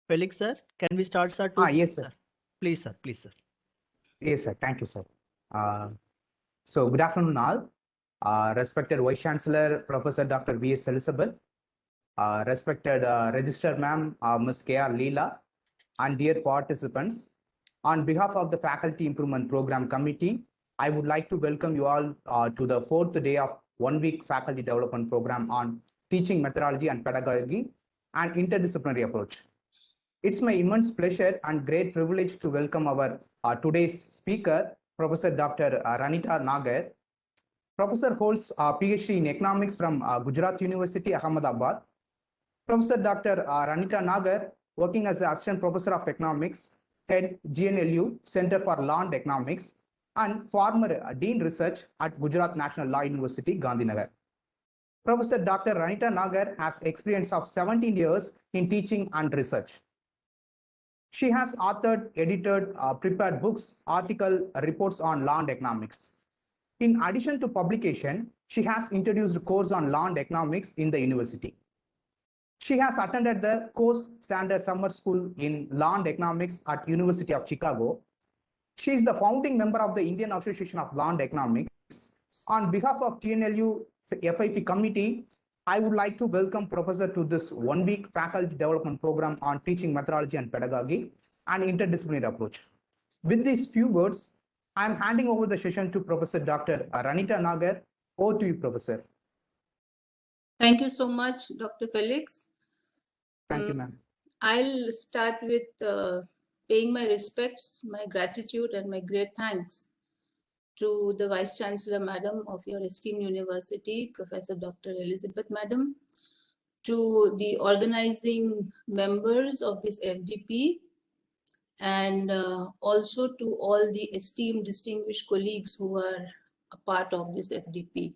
Felix, sir, can we start, sir? Yes, sir. Please, sir. Please, sir. Yes, sir. Thank you, sir. So good afternoon, all. Respected Vice Chancellor, Professor Dr. V.S. Elizabeth, respected Registered Ma'am, Ms. K.R. Leela, and dear participants, on behalf of the Faculty Improvement Program Committee, I would like to welcome you all to the fourth day of one-week faculty development program on teaching methodology and pedagogy and interdisciplinary approach. It's my immense pleasure and great privilege to welcome our today's speaker, Professor Dr. Ranita Nagar. Professor holds a PhD in economics from Gujarat University, Ahmedabad. Professor Dr. Ranita Nagar, working as the Assistant Professor of Economics, Head TNNLU Center for Law and Economics, and former Dean Research at Gujarat National Law University, Gandhinagar. Professor Dr. Ranita Nagar has experience of 17 years in teaching and research. She has authored, edited, prepared books, articles, reports on law and economics. In addition to publication, she has introduced a course on law and economics in the university. She has attended the Coase Sanders Summer School in Law and Economics at University of Chicago. She is the founding member of the Indian Association of Law and Economics. On behalf of TNNLU FIP committee, I would like to welcome Professor to this one-week faculty development program on teaching methodology and pedagogy and interdisciplinary approach. With these few words, I am handing over the session to Professor Dr. Ranita Nagar. Over to you, Professor. Thank you so much, Dr. Felix. Thank you, ma'am. I'll start with paying my respects, my gratitude, and my great thanks to the Vice Chancellor, Madam, of your esteemed university, Professor Dr. Elizabeth, Madam, to the organizing members of this FDP, and also to all the esteemed, distinguished colleagues who are a part of this FDP.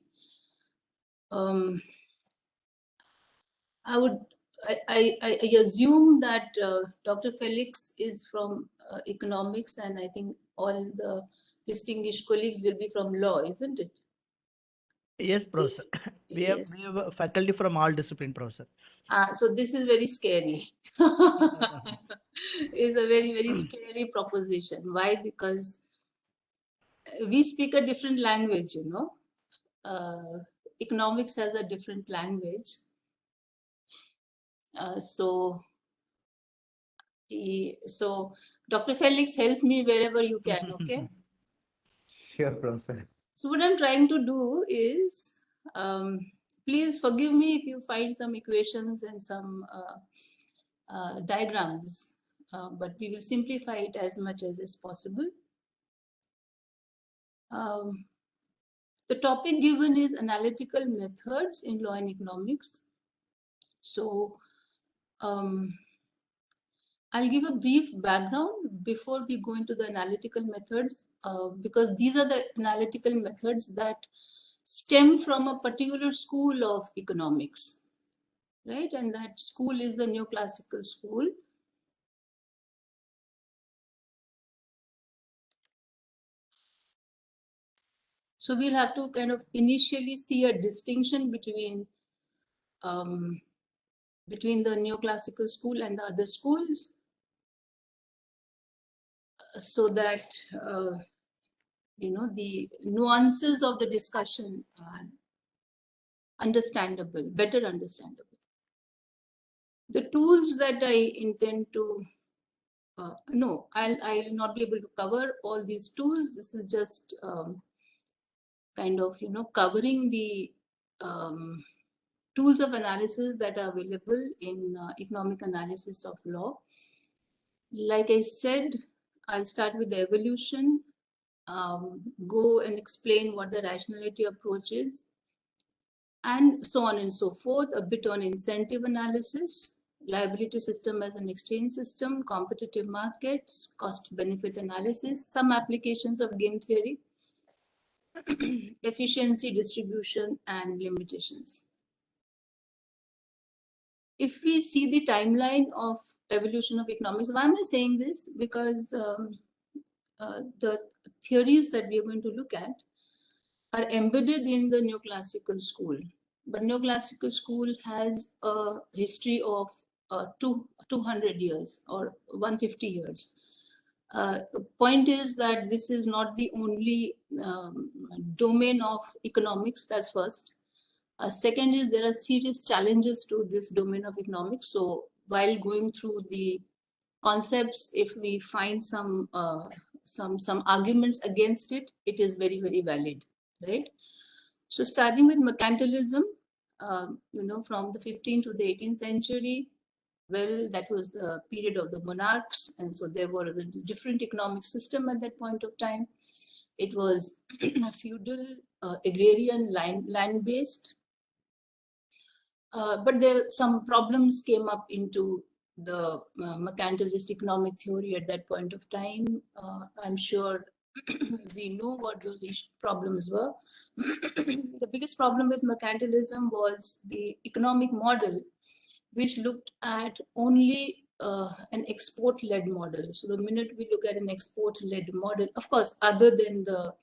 I assume that Dr. Felix is from economics, and I think all the distinguished colleagues will be from law, isn't it? Yes, Professor. We have a faculty from all discipline, Professor. So this is very scary. It's a very, very scary proposition. Why? Because we speak a different language, you know. Economics has a different language. So Dr. Felix, help me wherever you can, okay? Sure, Professor. So what I'm trying to do is, please forgive me if you find some equations and some diagrams, but we will simplify it as much as is possible. The topic given is analytical methods in law and economics. So I'll give a brief background before we go into the analytical methods, because these are the analytical methods that stem from a particular school of economics, right? And that school is the neoclassical school. So we'll have to kind of initially see a distinction between the neoclassical school and the other schools, so that you know, the nuances of the discussion are understandable, better understandable. The tools that I intend to no, I'll not be able to cover all these tools. This is just kind of, you know, covering the tools of analysis that are available in economic analysis of law. Like I said, I'll start with the evolution, go and explain what the rationality approach is, and so on and so forth, a bit on incentive analysis, liability system as an exchange system, competitive markets, cost-benefit analysis, some applications of game theory, efficiency, distribution, and limitations. If we see the timeline of evolution of economics, why am I saying this? Because the theories that we are going to look at are embedded in the neoclassical school. But neoclassical school has a history of 200 years or 150 years. Point is that this is not the only domain of economics, that's first. Second is there are serious challenges to this domain of economics. So while going through the concepts, if we find some arguments against it, it is very, very valid, right? So starting with mercantilism, from the 15th to the 18th century, well, that was the period of the monarchs, and so there were the different economic system at that point of time. It was feudal, agrarian, land-based, but there some problems came up into the mercantilist economic theory at that point of time. I'm sure we know what those problems were. The biggest problem with mercantilism was the economic model, which looked at only an export-led model. So the minute we look at an export-led model, of course, other than the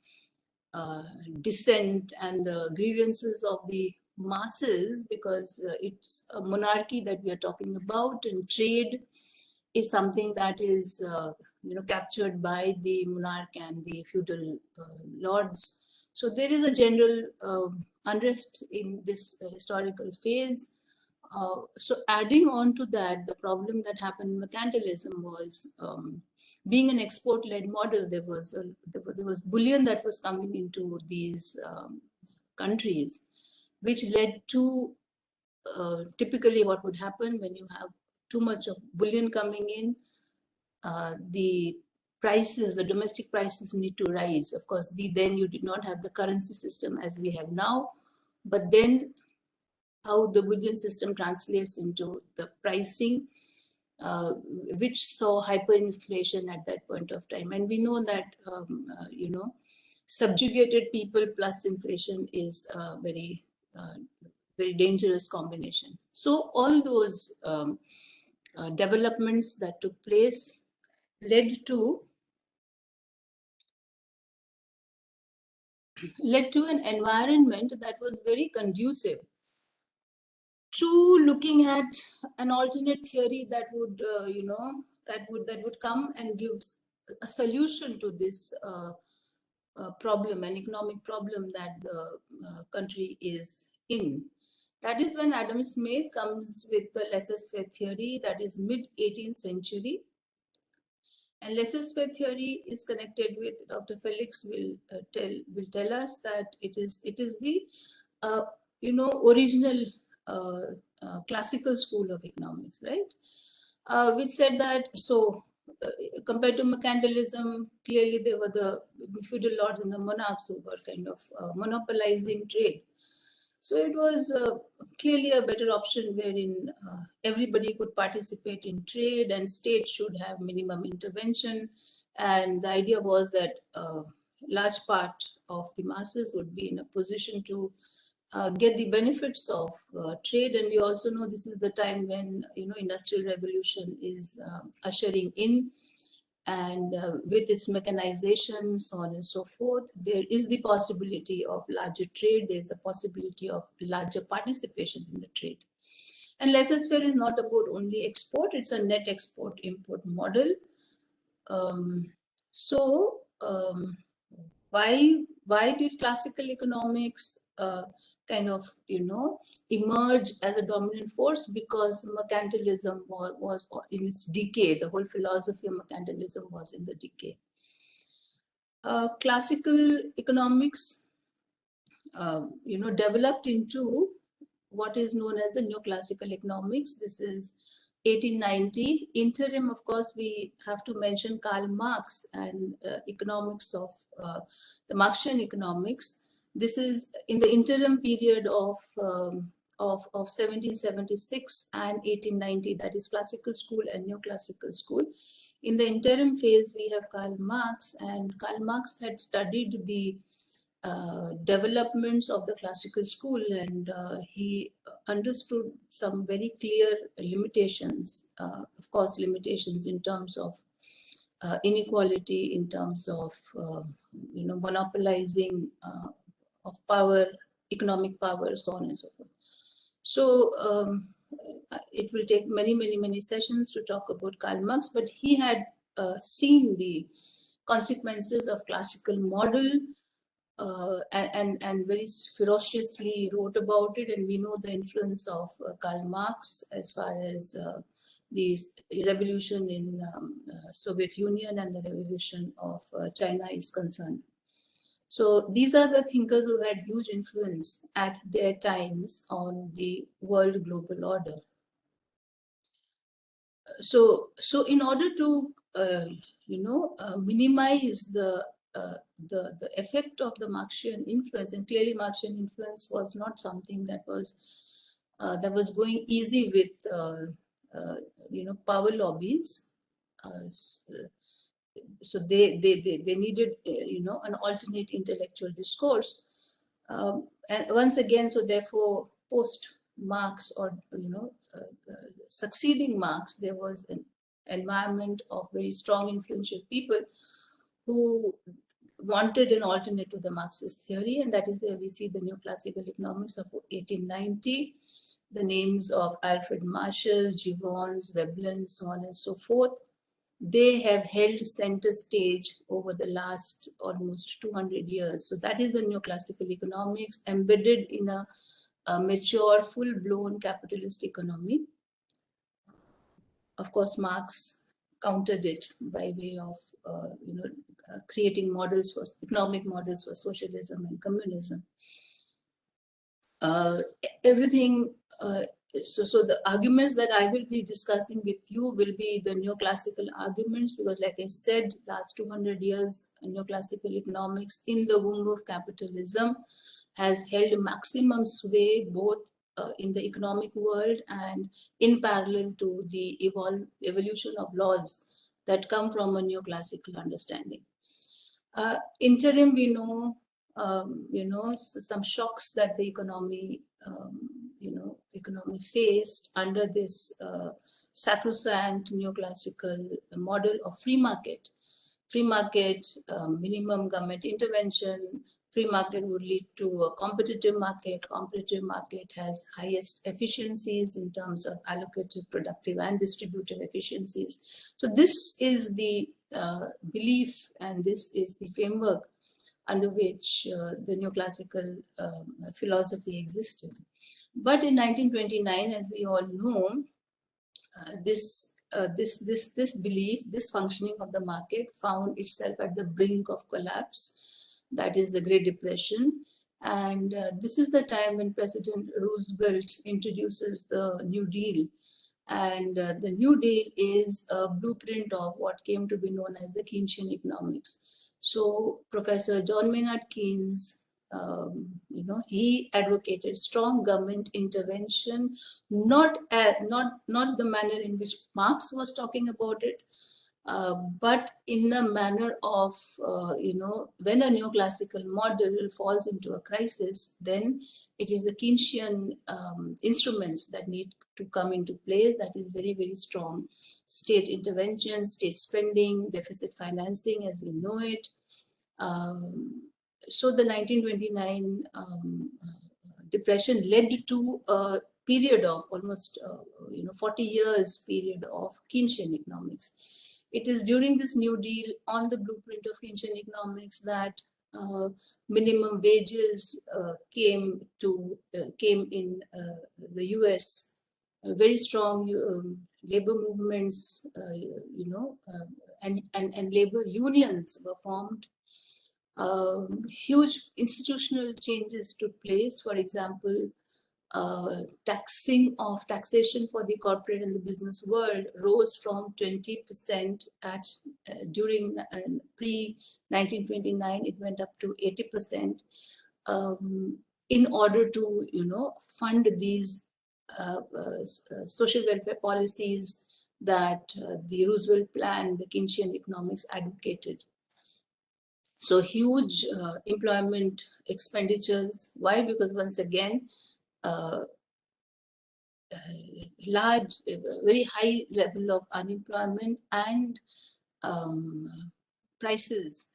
dissent and the grievances of the masses, because it's a monarchy that we are talking about, and trade is something that is captured by the monarch and the feudal lords. So there is a general unrest in this historical phase. So adding on to that, the problem that happened in mercantilism was being an export-led model. There was bullion that was coming into these countries, which led to typically what would happen when you have too much of bullion coming in, the prices, the domestic prices need to rise. Of course, then you did not have the currency system as we have now, but then how the bullion system translates into the pricing, which saw hyperinflation at that point of time. And we know that, subjugated people plus inflation is a very, very dangerous combination. So all those developments that took place led to an environment that was very conducive to looking at an alternate theory that would, that would come and give a solution to this problem, an economic problem that the country is in. That is when Adam Smith comes with the laissez-faire theory, that is mid-18th century. And laissez-faire theory is connected with, Dr. Felix will tell us that it is the original classical school of economics, right? Which said that, so compared to mercantilism, clearly there were the feudal lords and the monarchs who were kind of monopolizing trade. So it was clearly a better option wherein everybody could participate in trade and state should have minimum intervention. And the idea was that large part of the masses would be in a position to get the benefits of trade. And we also know this is the time when, industrial revolution is ushering in, and with its mechanization, so on and so forth, there is the possibility of larger trade. There's a possibility of larger participation in the trade. And laissez-faire is not about only export, it's a net export-import model. Why did classical economics kind of, emerge as a dominant force? Because mercantilism was in its decay. The whole philosophy of mercantilism was in the decay. Classical economics, developed into what is known as the neoclassical economics. This is 1890. Interim, of course, we have to mention Karl Marx and economics of the Marxian economics. This is in the interim period of 1776 and 1890, that is classical school and neoclassical school. In the interim phase, we have Karl Marx, and Karl Marx had studied the developments of the classical school, and he understood some very clear limitations, of course, limitations in terms of inequality, in terms of monopolizing of power, economic power, so on and so forth. So it will take many sessions to talk about Karl Marx, but he had seen the consequences of classical model and very ferociously wrote about it. And we know the influence of Karl Marx as far as the revolution in Soviet Union and the revolution of China is concerned. So these are the thinkers who had huge influence at their times on the world global order. So in order to minimize the effect of the Marxian influence, and clearly Marxian influence was not something that was going easy with power lobbies. So they needed an alternate intellectual discourse, and once again, so therefore post Marx or succeeding Marx, there was an environment of very strong influential people who wanted an alternate to the Marxist theory, and that is where we see the neoclassical economics of 1890, the names of Alfred Marshall, Gibbons, Veblen, so on and so forth. They have held center stage over the last almost 200 years. So that is the neoclassical economics embedded in a mature, full-blown capitalist economy. Of course, Marx countered it by way of creating models for economic models for socialism and communism. Everything. So the arguments that I will be discussing with you will be the neoclassical arguments, because like I said, last 200 years, neoclassical economics in the womb of capitalism has held maximum sway both in the economic world and in parallel to the evolution of laws that come from a neoclassical understanding. Interim, we know, some shocks that the economy faced under this sacrosanct neoclassical model of free market. Free market, minimum government intervention. Free market would lead to a competitive market. Competitive market has highest efficiencies in terms of allocative, productive, and distributive efficiencies. So this is the belief, and this is the framework under which the neoclassical philosophy existed. But in 1929, as we all know, this belief, this functioning of the market found itself at the brink of collapse. That is the Great Depression. And this is the time when President Roosevelt introduces the New Deal. And the New Deal is a blueprint of what came to be known as the Keynesian economics. So Professor John Maynard Keynes, he advocated strong government intervention, not the manner in which Marx was talking about it, but in the manner of, when a neoclassical model falls into a crisis, then it is the Keynesian instruments that need to come into place. That is very, very strong state intervention, state spending, deficit financing as we know it. So the 1929 depression led to a period of almost 40 years period of Keynesian economics. It is during this New Deal on the blueprint of Keynesian economics that minimum wages came in the US. Very strong labor movements, and labor unions were formed. Huge institutional changes took place. For example, taxation for the corporate and the business world rose from 20% during pre-1929. It went up to 80% in order to fund these social welfare policies that the Roosevelt plan, the Keynesian economics advocated. So huge employment expenditures. Why? Because once again, large, very high level of unemployment and prices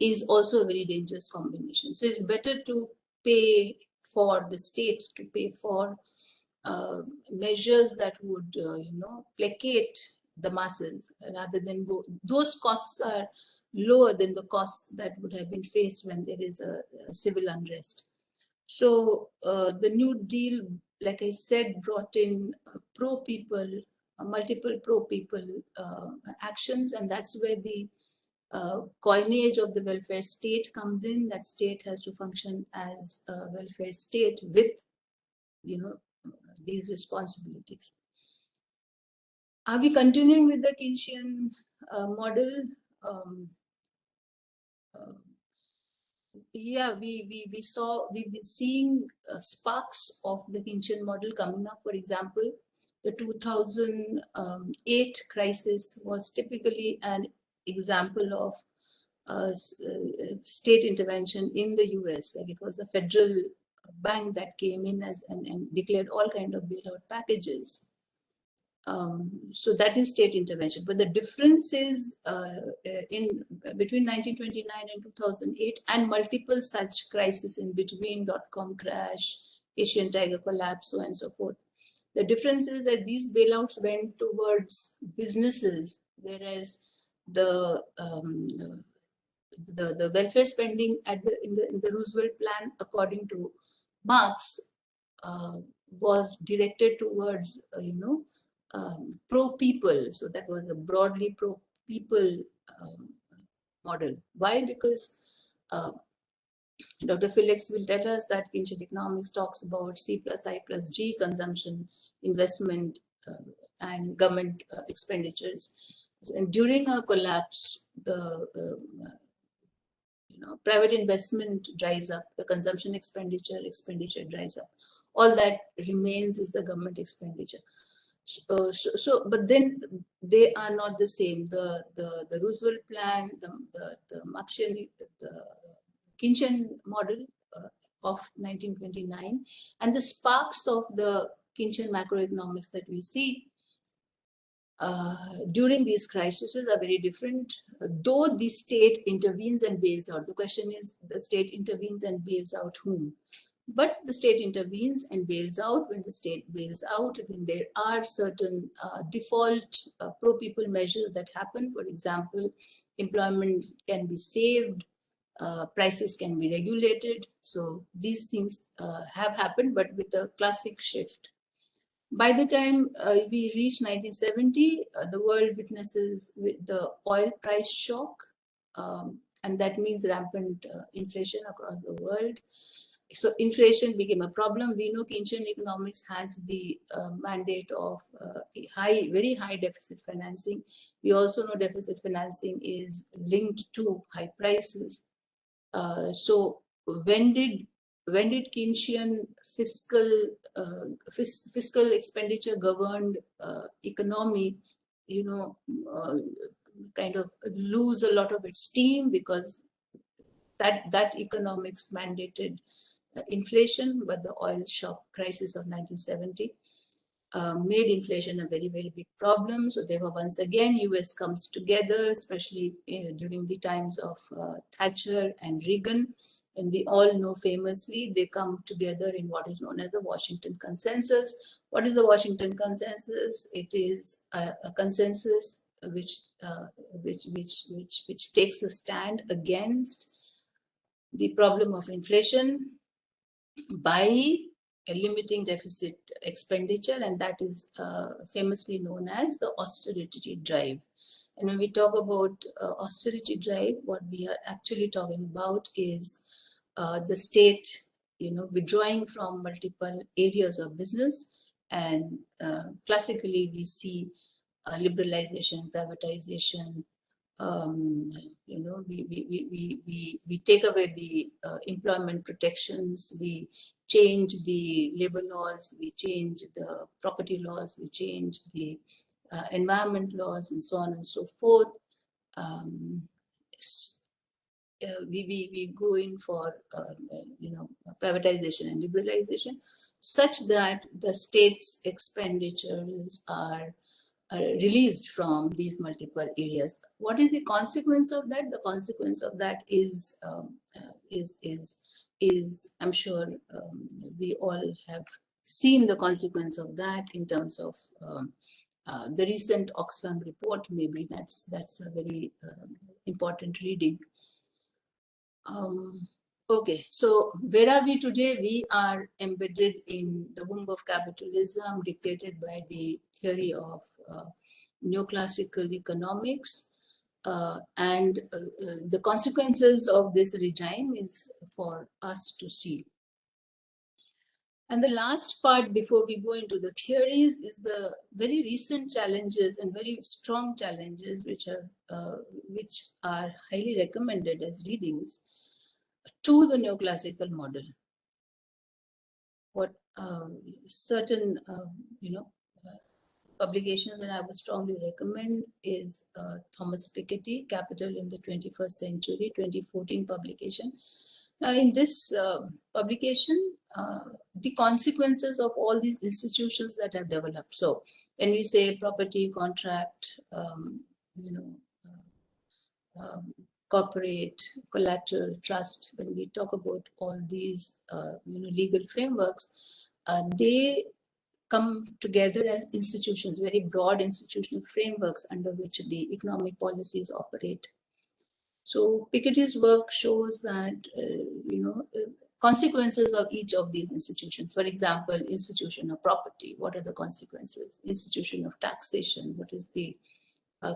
is also a very dangerous combination. So it's better to pay for the state to pay for measures that would, placate the masses rather than go. Those costs are lower than the costs that would have been faced when there is a civil unrest. So the New Deal, like I said, brought in pro-people, multiple pro-people actions, and that's where the coinage of the welfare state comes in. That state has to function as a welfare state with, these responsibilities. Are we continuing with the Keynesian model? Yeah, we've been seeing sparks of the Keynesian model coming up. For example, the 2008 crisis was typically an example of state intervention in the US. Like it was the federal bank that came in and declared all kind of bailout packages. So that is state intervention. But the difference is between 1929 and 2008 and multiple such crises in between, dot-com crash, Asian tiger collapse, so on and so forth. The difference is that these bailouts went towards businesses, whereas the welfare spending in the Roosevelt plan, according to Marx, was directed towards pro-people. So that was a broadly pro-people model. Why? Because Dr. Felix will tell us that Keynesian economics talks about C plus I plus G, consumption, investment, and government expenditures. And during a collapse, the private investment dries up, the consumption expenditure dries up. All that remains is the government expenditure. But then they are not the same. The Roosevelt plan, the Marxian, the Keynesian model of 1929, and the sparks of the Keynesian macroeconomics that we see during these crises are very different. Though the state intervenes and bails out, the question is the state intervenes and bails out whom? But the state intervenes and bails out. When the state bails out, then there are certain default pro-people measures that happen. For example, employment can be saved, prices can be regulated. So these things have happened, but with a classic shift. By the time we reach 1970, the world witnesses the oil price shock, and that means rampant inflation across the world. So inflation became a problem. We know Keynesian economics has the mandate of very high deficit financing. We also know deficit financing is linked to high prices. So when did Keynesian fiscal expenditure governed economy, kind of lose a lot of its steam, because that economics mandated inflation, but the oil shock crisis of 1970 made inflation a very, very big problem. So therefore, once again, US comes together, especially during the times of Thatcher and Reagan. And we all know famously, they come together in what is known as the Washington Consensus. What is the Washington Consensus? It is a consensus which takes a stand against the problem of inflation by limiting deficit expenditure, and that is famously known as the Austerity Drive. And when we talk about Austerity Drive, what we are actually talking about is the state, withdrawing from multiple areas of business, and classically we see liberalization, privatization. We take away the employment protections, we change the labor laws, we change the property laws, we change the environment laws, and so on and so forth. We go in for privatization and liberalization, such that the state's expenditures are released from these multiple areas. What is the consequence of that? The consequence of that is I'm sure we all have seen the consequence of that in terms of the recent Oxfam report. Maybe that's a very important reading. Okay, so where are we today? We are embedded in the womb of capitalism, dictated by the theory of neoclassical economics. And the consequences of this regime is for us to see. And the last part before we go into the theories is the very recent challenges and very strong challenges which are highly recommended as readings to the neoclassical model. What certain publications that I would strongly recommend is Thomas Piketty, Capital in the 21st Century, 2014 publication. Now, in this publication, the consequences of all these institutions that have developed. So, when we say property, contract, corporate, collateral, trust, when we talk about all these legal frameworks, they come together as institutions, very broad institutional frameworks under which the economic policies operate. So Piketty's work shows that, consequences of each of these institutions. For example, institution of property, what are the consequences? Institution of taxation, what is the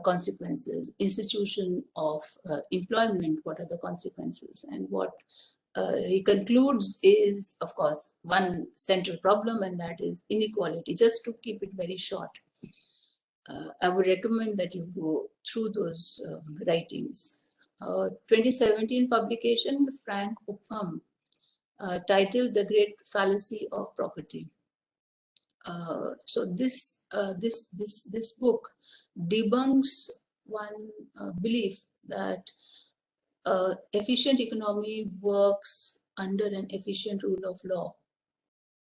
consequences? Institution of employment, what are the consequences? And what he concludes is, of course, one central problem, and that is inequality. Just to keep it very short, I would recommend that you go through those writings. 2017 publication, Frank Upham, titled "The Great Fallacy of Property." So this book debunks one belief that efficient economy works under an efficient rule of law.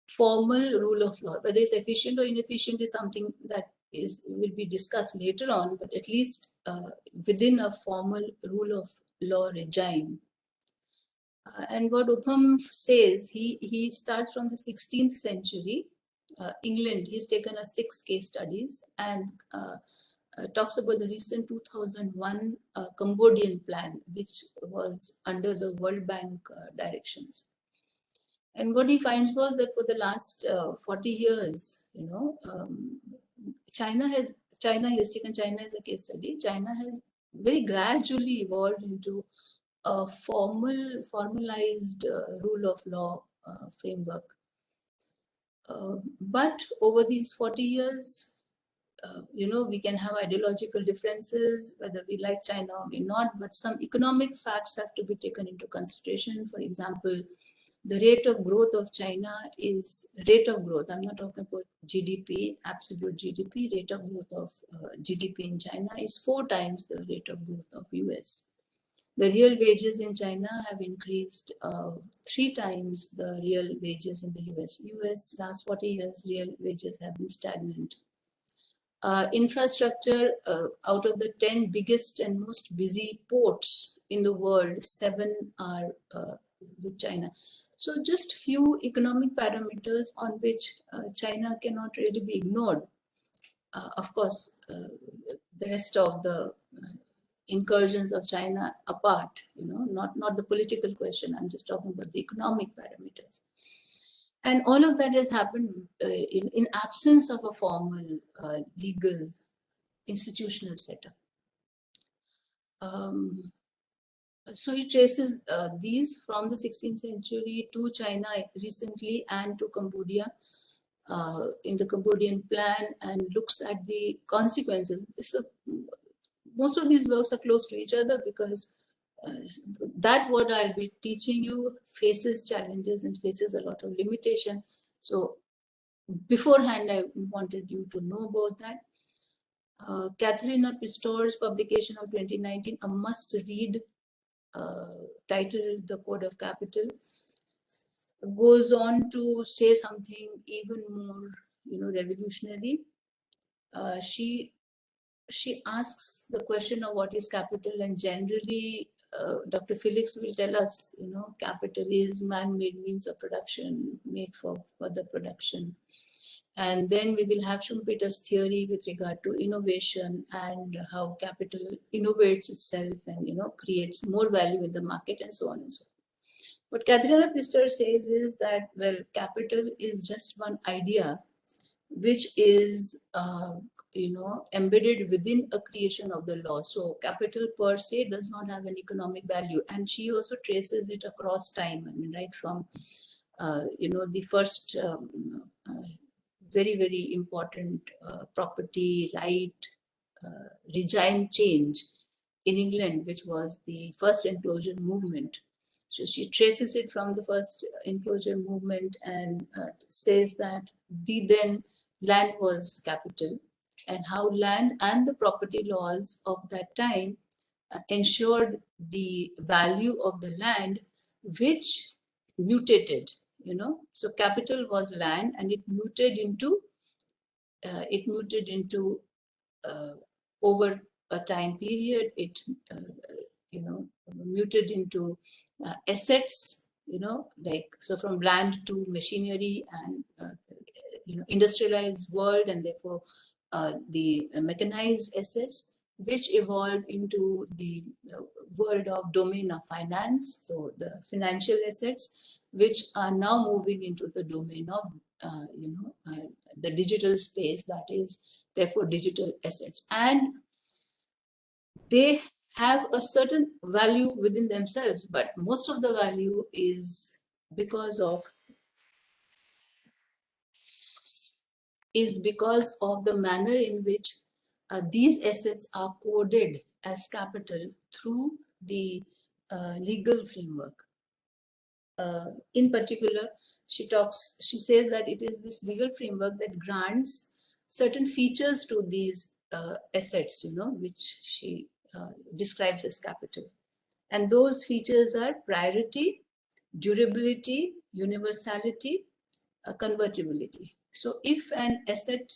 Formal rule of law, whether it's efficient or inefficient, is something that will be discussed later on, but at least within a formal rule of law regime. And what Upham says, he starts from the 16th century, England. He's taken 6 case studies and talks about the recent 2001 Cambodian plan, which was under the World Bank directions. And what he finds was that for the last 40 years, China has taken China as a case study. China has very gradually evolved into a formalized rule of law framework. But over these 40 years, we can have ideological differences, whether we like China or we not, but some economic facts have to be taken into consideration. For example, the rate of growth of China is rate of growth. I'm not talking about GDP, absolute GDP. Rate of growth of GDP in China is 4 times the rate of growth of US. The real wages in China have increased 3 times the real wages in the US. US last 40 years, real wages have been stagnant. Infrastructure, out of the 10 biggest and most busy ports in the world, 7 are with China. So just few economic parameters on which China cannot really be ignored. Of course, the rest of the incursions of China apart, not the political question. I'm just talking about the economic parameters. And all of that has happened in absence of a formal legal institutional setup. So he traces these from the 16th century to China recently and to Cambodia in the Cambodian plan, and looks at the consequences. So most of these works are close to each other because that what I'll be teaching you faces challenges and faces a lot of limitation. So beforehand, I wanted you to know about that. Katharina Pistor's publication of 2019, a must-read, titled The Code of Capital, goes on to say something even more, revolutionary. She asks the question of what is capital, and generally Dr. Felix will tell us, capital is man-made means of production, made for further production. And then we will have Schumpeter's theory with regard to innovation and how capital innovates itself and, creates more value in the market and so on and so on. What Katharina Pfister says is that, well, capital is just one idea which is, embedded within a creation of the law. So capital per se does not have an economic value. And she also traces it across time. I mean, right from, the first very, very important property right regime change in England, which was the first enclosure movement. So she traces it from the first enclosure movement and says that the then land was capital, and how land and the property laws of that time ensured the value of the land, which mutated, So capital was land, and it mutated into over a time period. It muted into assets, so from land to machinery and industrialized world, and therefore the mechanized assets, which evolved into the world of domain of finance, so the financial assets, which are now moving into the domain of the digital space, that is therefore digital assets. And they have a certain value within themselves, but most of the value is because of the manner in which these assets are coded as capital through the legal framework. In particular, she says that it is this legal framework that grants certain features to these assets, which she describes as capital. And those features are priority, durability, universality, convertibility. So if an asset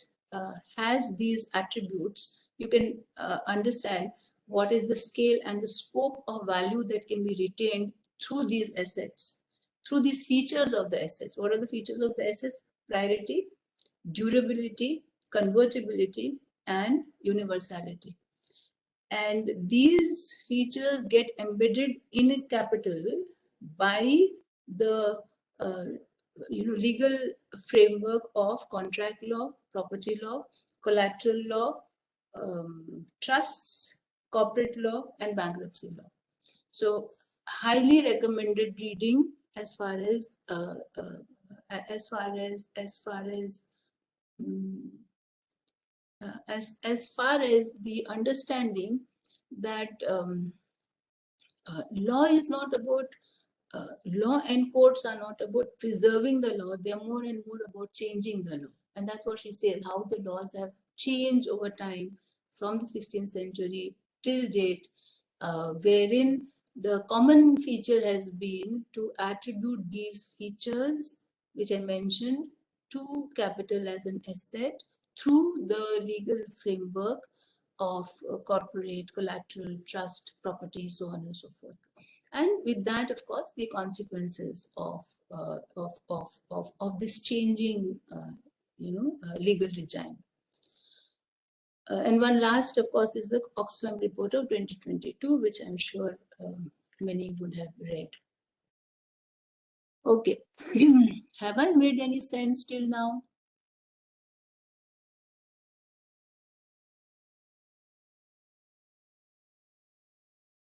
has these attributes, you can understand what is the scale and the scope of value that can be retained through these assets, through these features of the assets. What are the features of the assets? Priority, durability, convertibility, and universality. And these features get embedded in capital by the legal framework of contract law, property law, collateral law, trusts, corporate law, and bankruptcy law. So highly recommended reading as far as the understanding that law is not about law, and courts are not about preserving the law. They are more and more about changing the law. And that's what she says, how the laws have changed over time from the 16th century till date, wherein the common feature has been to attribute these features, which I mentioned, to capital as an asset through the legal framework of corporate, collateral, trust, property, so on and so forth. And with that, of course, the consequences of this changing, legal regime. And one last, of course, is the Oxfam report of 2022, which I'm sure many would have read. Okay, have I made any sense till now?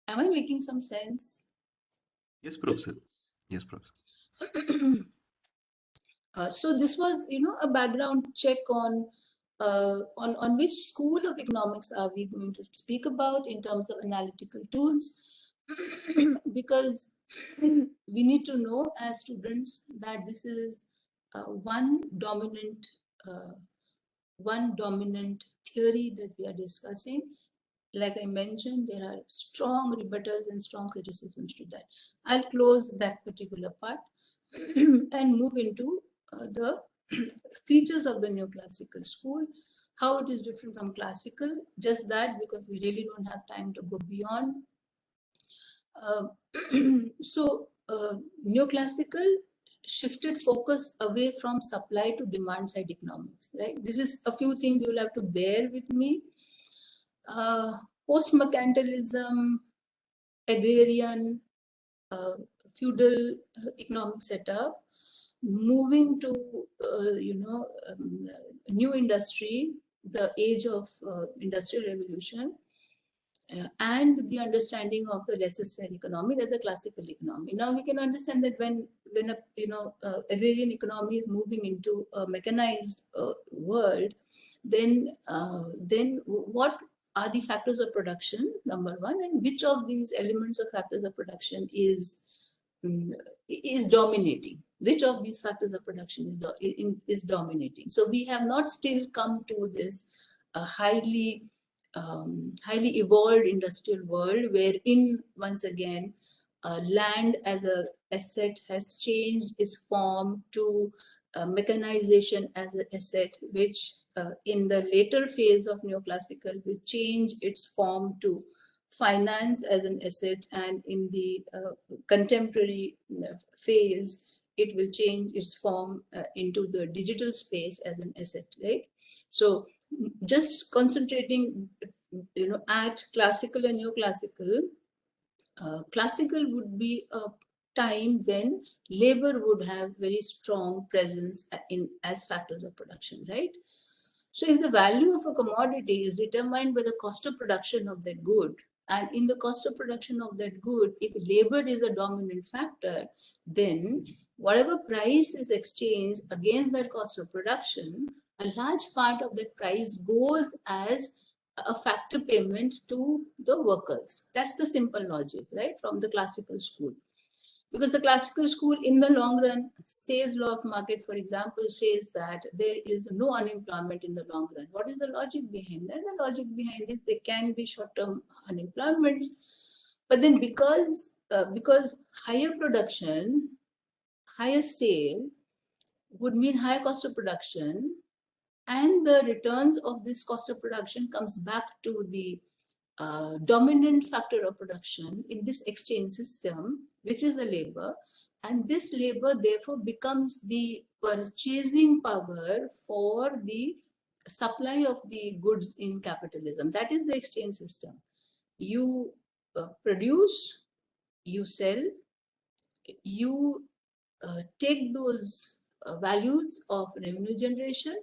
Am I making some sense? Yes, Professor. Yes, Professor. So this was, a background check on which school of economics are we going to speak about in terms of analytical tools, because we need to know as students that this is one dominant theory that we are discussing. Like I mentioned, there are strong rebuttals and strong criticisms to that. I'll close that particular part and move into the features of the neoclassical school, how it is different from classical, just that because we really don't have time to go beyond. Neoclassical shifted focus away from supply to demand side economics, right? This is a few things you will have to bear with me. Post-mercantilism, agrarian, feudal economic setup, moving to, new industry, the age of industrial revolution, and the understanding of the laissez-faire economy as a classical economy. Now we can understand that when a agrarian economy is moving into a mechanized world, then what are the factors of production, number one, and which of these elements or factors of production is dominating? Which of these factors of production is dominating? So we have not still come to this highly evolved industrial world wherein, once again, land as an asset has changed its form to mechanization as an asset, which in the later phase of neoclassical will change its form to finance as an asset, and in the contemporary phase, it will change its form into the digital space as an asset, right? So just concentrating, at classical and neoclassical, classical would be a time when labor would have very strong presence as factors of production, right? So if the value of a commodity is determined by the cost of production of that good, and in the cost of production of that good, if labor is a dominant factor, then whatever price is exchanged against that cost of production, a large part of that price goes as a factor payment to the workers. That's the simple logic, right, from the classical school. Because the classical school, in the long run, says law of market, for example, says that there is no unemployment in the long run. What is the logic behind that? The logic behind it, there can be short-term unemployments, but then because higher production, higher sale would mean higher cost of production, and the returns of this cost of production comes back to the dominant factor of production in this exchange system, which is the labor. And this labor therefore becomes the purchasing power for the supply of the goods in capitalism. That is the exchange system. You produce, you sell, you take those values of revenue generation.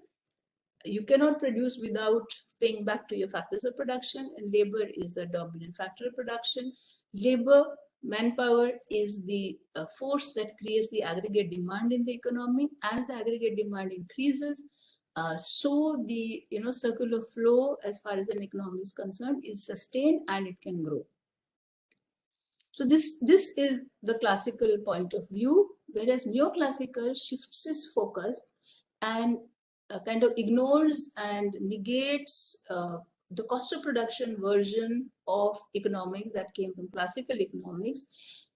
You cannot produce without paying back to your factors of production, and labor is the dominant factor of production. Labor, manpower, is the force that creates the aggregate demand in the economy. As the aggregate demand increases, so the circular flow, as far as an economy is concerned, is sustained and it can grow. So this is the classical point of view, whereas neoclassical shifts its focus and kind of ignores and negates the cost of production version of economics that came from classical economics,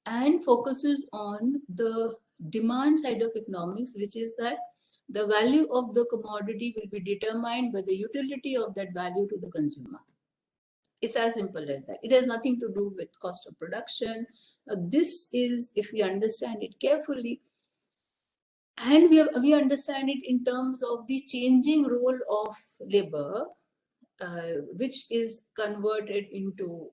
and focuses on the demand side of economics, which is that the value of the commodity will be determined by the utility of that value to the consumer. It's as simple as that. It has nothing to do with cost of production. This is, if we understand it carefully, and we understand it in terms of the changing role of labor, which is converted into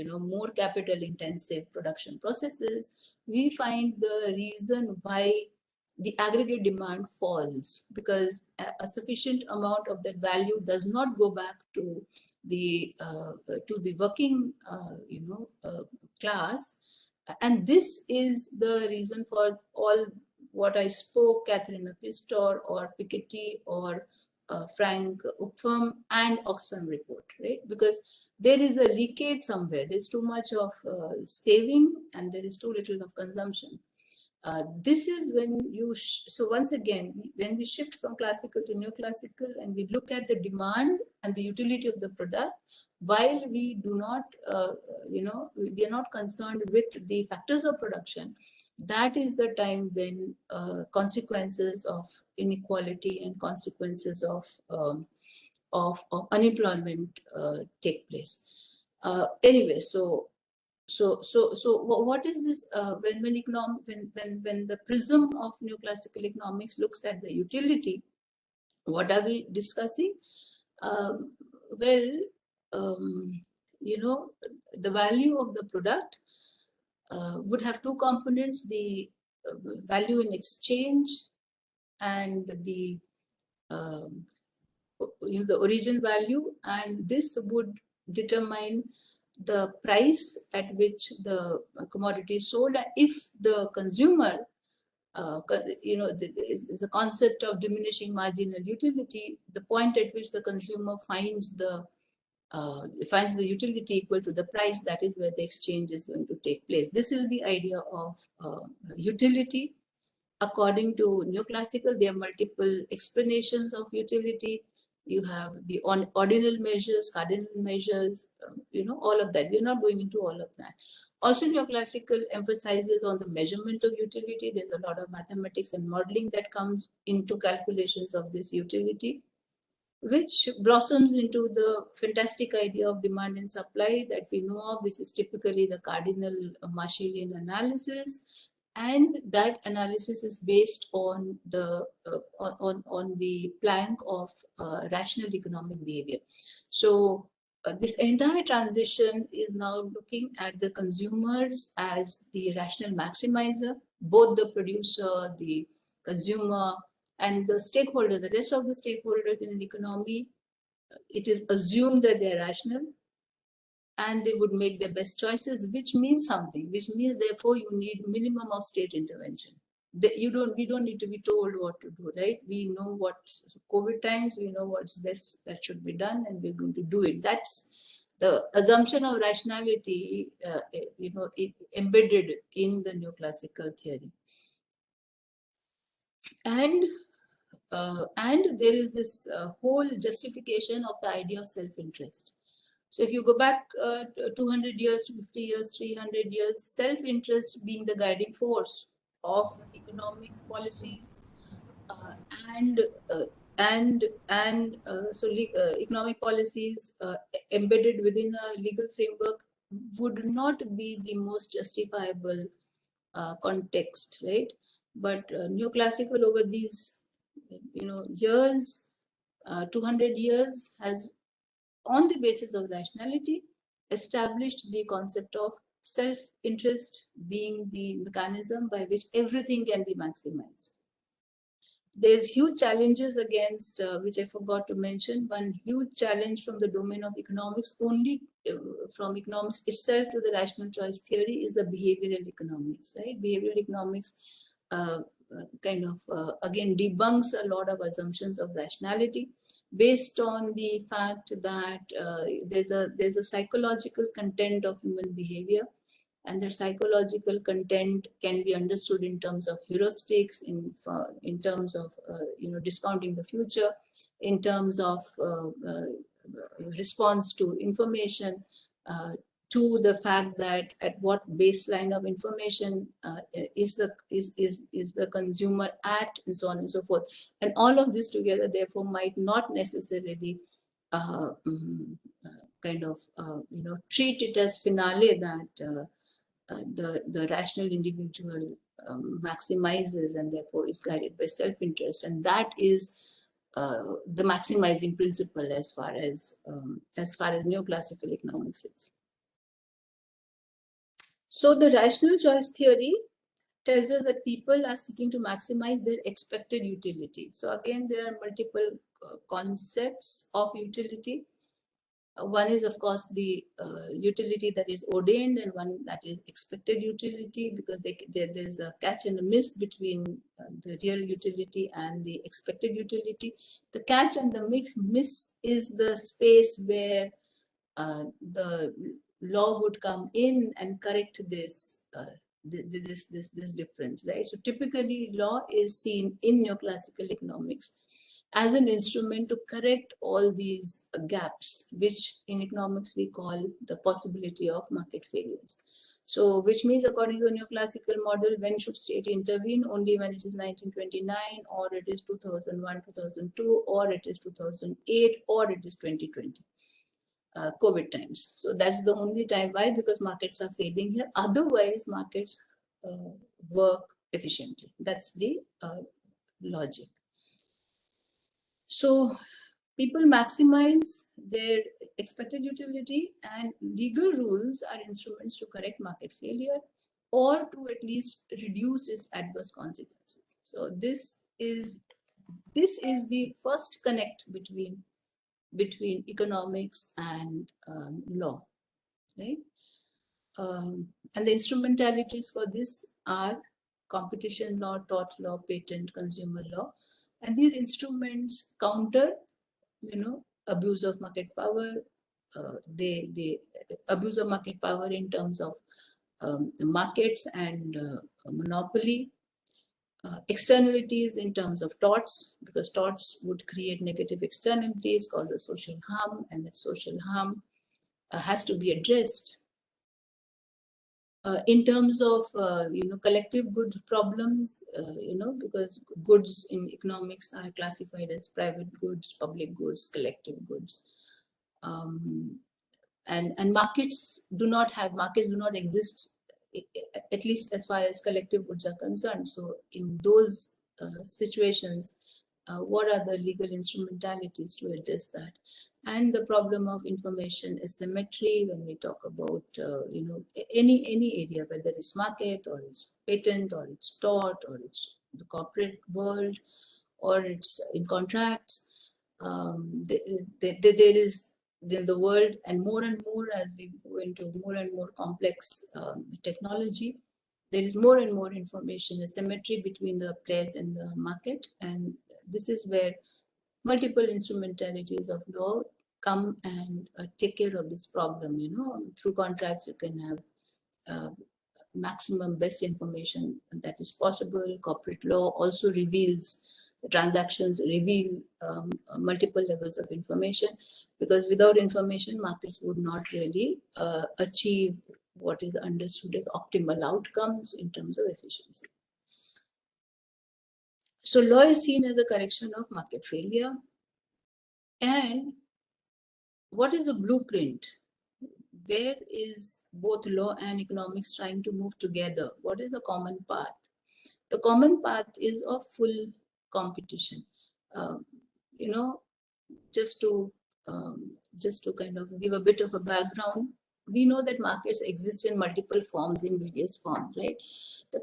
more capital intensive production processes, we find the reason why the aggregate demand falls, because a sufficient amount of that value does not go back to the working class. And this is the reason for all what I spoke, Catherine Pistor or Piketty or Frank Upfam and Oxfam report, right? Because there is a leakage somewhere. There's too much of saving and there is too little of consumption. This is when you, so once again, when we shift from classical to neoclassical and we look at the demand and the utility of the product, while we do not, we are not concerned with the factors of production, that is the time when consequences of inequality and consequences of unemployment take place. Anyway, so what is this when the prism of neoclassical economics looks at the utility, what are we discussing? Well, you know, the value of the product would have two components: the value in exchange and the the origin value, and this would determine the price at which the commodity is sold. And if the consumer, the concept of diminishing marginal utility, the point at which the consumer finds the utility equal to the price, that is where the exchange is going to take place. This is the idea of utility. According to neoclassical, there are multiple explanations of utility. You have the ordinal measures, cardinal measures, all of that. We're not going into all of that. Also, neoclassical emphasizes on the measurement of utility. There's a lot of mathematics and modeling that comes into calculations of this utility, which blossoms into the fantastic idea of demand and supply that we know of, which is typically the Cardinal Marshallian analysis. And that analysis is based on the plank of rational economic behavior. So this entire transition is now looking at the consumers as the rational maximizer, both the producer, the consumer, and the stakeholder, the rest of the stakeholders in an economy. It is assumed that they are rational and they would make their best choices, which means something, which means therefore you need minimum of state intervention. We don't need to be told what to do, right? We know what's COVID times, we know what's best that should be done, and we're going to do it. That's the assumption of rationality, embedded in the neoclassical theory. And there is this whole justification of the idea of self-interest. So if you go back 200 years to 50 years, 300 years, self-interest being the guiding force of economic policies, economic policies embedded within a legal framework would not be the most justifiable context, right? But neoclassical over these, years, 200 years, has, on the basis of rationality, established the concept of self-interest being the mechanism by which everything can be maximized. There's huge challenges against, which I forgot to mention. One huge challenge from the domain of economics, only from economics itself to the rational choice theory, is the behavioral economics, right? Behavioral economics again debunks a lot of assumptions of rationality based on the fact that there's a psychological content of human behavior, and the psychological content can be understood in terms of heuristics, in terms of discounting the future, in terms of response to information, to the fact that at what baseline of information is the consumer at, and so on and so forth. And all of this together, therefore, might not necessarily treat it as finale that the rational individual maximizes and therefore is guided by self-interest, and that is the maximizing principle as far as neoclassical economics is. So the rational choice theory tells us that people are seeking to maximize their expected utility. So again, there are multiple concepts of utility. One is, of course, the utility that is ordained, and one that is expected utility, because there's a catch and a miss between the real utility and the expected utility. The catch and the miss is the space where the law would come in and correct this difference, right? So typically, law is seen in neoclassical economics as an instrument to correct all these gaps, which in economics we call the possibility of market failures. So, which means, according to the neoclassical model, when should state intervene? Only when it is 1929, or it is 2001, 2002, or it is 2008, or it is 2020. COVID times. So that's the only time. Why? Because markets are failing here. Otherwise, markets work efficiently. That's the logic. So people maximize their expected utility, and legal rules are instruments to correct market failure or to at least reduce its adverse consequences. So this is the first connect between economics and law, right? And the instrumentalities for this are competition law, tort law, patent, consumer law, and these instruments counter, abuse of market power. They abuse of market power in terms of the markets and monopoly. Externalities in terms of torts, because torts would create negative externalities called the social harm, and that social harm has to be addressed. In terms of collective good problems, because goods in economics are classified as private goods, public goods, collective goods, and markets do not exist, at least as far as collective goods are concerned. So in those situations, what are the legal instrumentalities to address that? And the problem of information asymmetry when we talk about any area, whether it's market or it's patent or it's tort or it's the corporate world or it's in contracts. There is the world, and more as we go into more and more complex technology, there is more and more information asymmetry between the players in the market, and this is where multiple instrumentalities of law come and take care of this problem. Through contracts, you can have maximum best information that is possible. Corporate law also reveals, transactions reveal multiple levels of information, because without information, markets would not really achieve what is understood as optimal outcomes in terms of efficiency. So law is seen as a correction of market failure. And what is the blueprint? Where is both law and economics trying to move together? What is the common path? The common path is of full competition. Just to kind of give a bit of a background, we know that markets exist in multiple forms, in various forms, right? The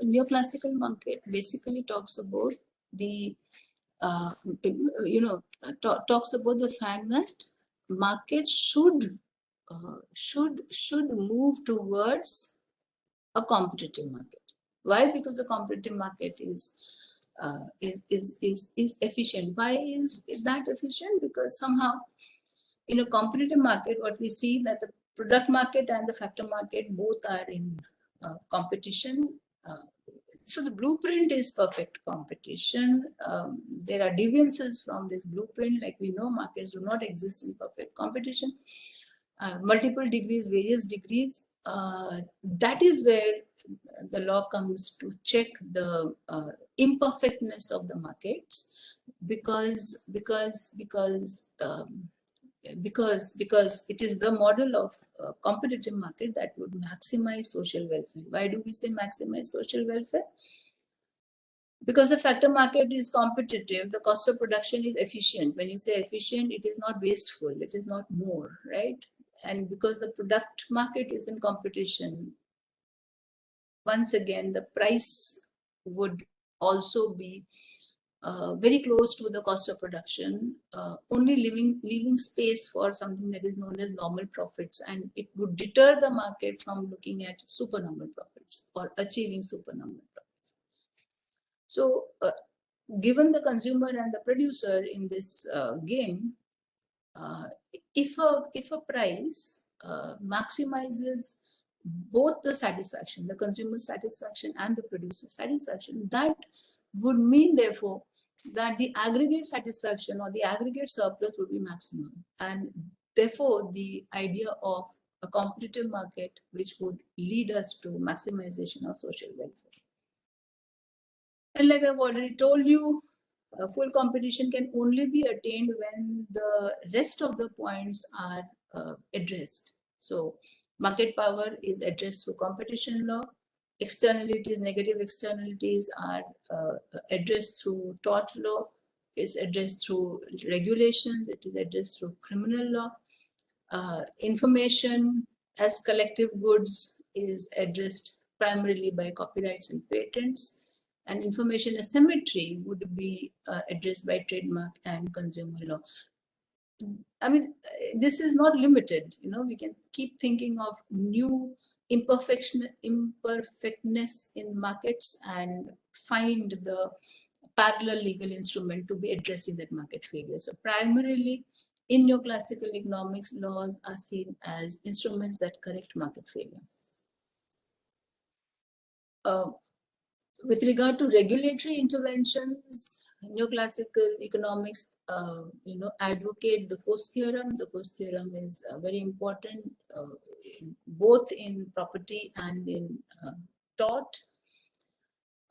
neoclassical market basically talks about the talks about the fact that markets should move towards a competitive market. Why? Because the competitive market is efficient. Why is that efficient? Because somehow in a competitive market, what we see that the product market and the factor market both are in competition. So the blueprint is perfect competition. There are deviances from this blueprint. Like we know, markets do not exist in perfect competition. Multiple degrees, various degrees. That is where the law comes to check the imperfectness of the markets, because it is the model of competitive market that would maximize social welfare. Why do we say maximize social welfare? Because the factor market is competitive, the cost of production is efficient. When you say efficient, it is not wasteful, it is not more, right? And because the product market is in competition, once again, the price would also be very close to the cost of production, only leaving space for something that is known as normal profits, and it would deter the market from looking at supernormal profits or achieving supernormal profits. So given the consumer and the producer in this game, if a price maximizes both the satisfaction, the consumer satisfaction and the producer satisfaction, that would mean therefore that the aggregate satisfaction or the aggregate surplus would be maximum, and therefore the idea of a competitive market which would lead us to maximization of social welfare. And like I've already told you, full competition can only be attained when the rest of the points are addressed. So market power is addressed through competition law. Externalities, negative externalities are addressed through tort law. It's addressed through regulation. It is addressed through criminal law. Information as collective goods is addressed primarily by copyrights and patents. And information asymmetry would be addressed by trademark and consumer law. I mean, this is not limited. You know, we can keep thinking of new imperfectness in markets and find the parallel legal instrument to be addressing that market failure. So primarily, in neoclassical economics, laws are seen as instruments that correct market failure. With regard to regulatory interventions, neoclassical economics, advocate the Coase theorem. The Coase theorem is very important, both in property and in tort.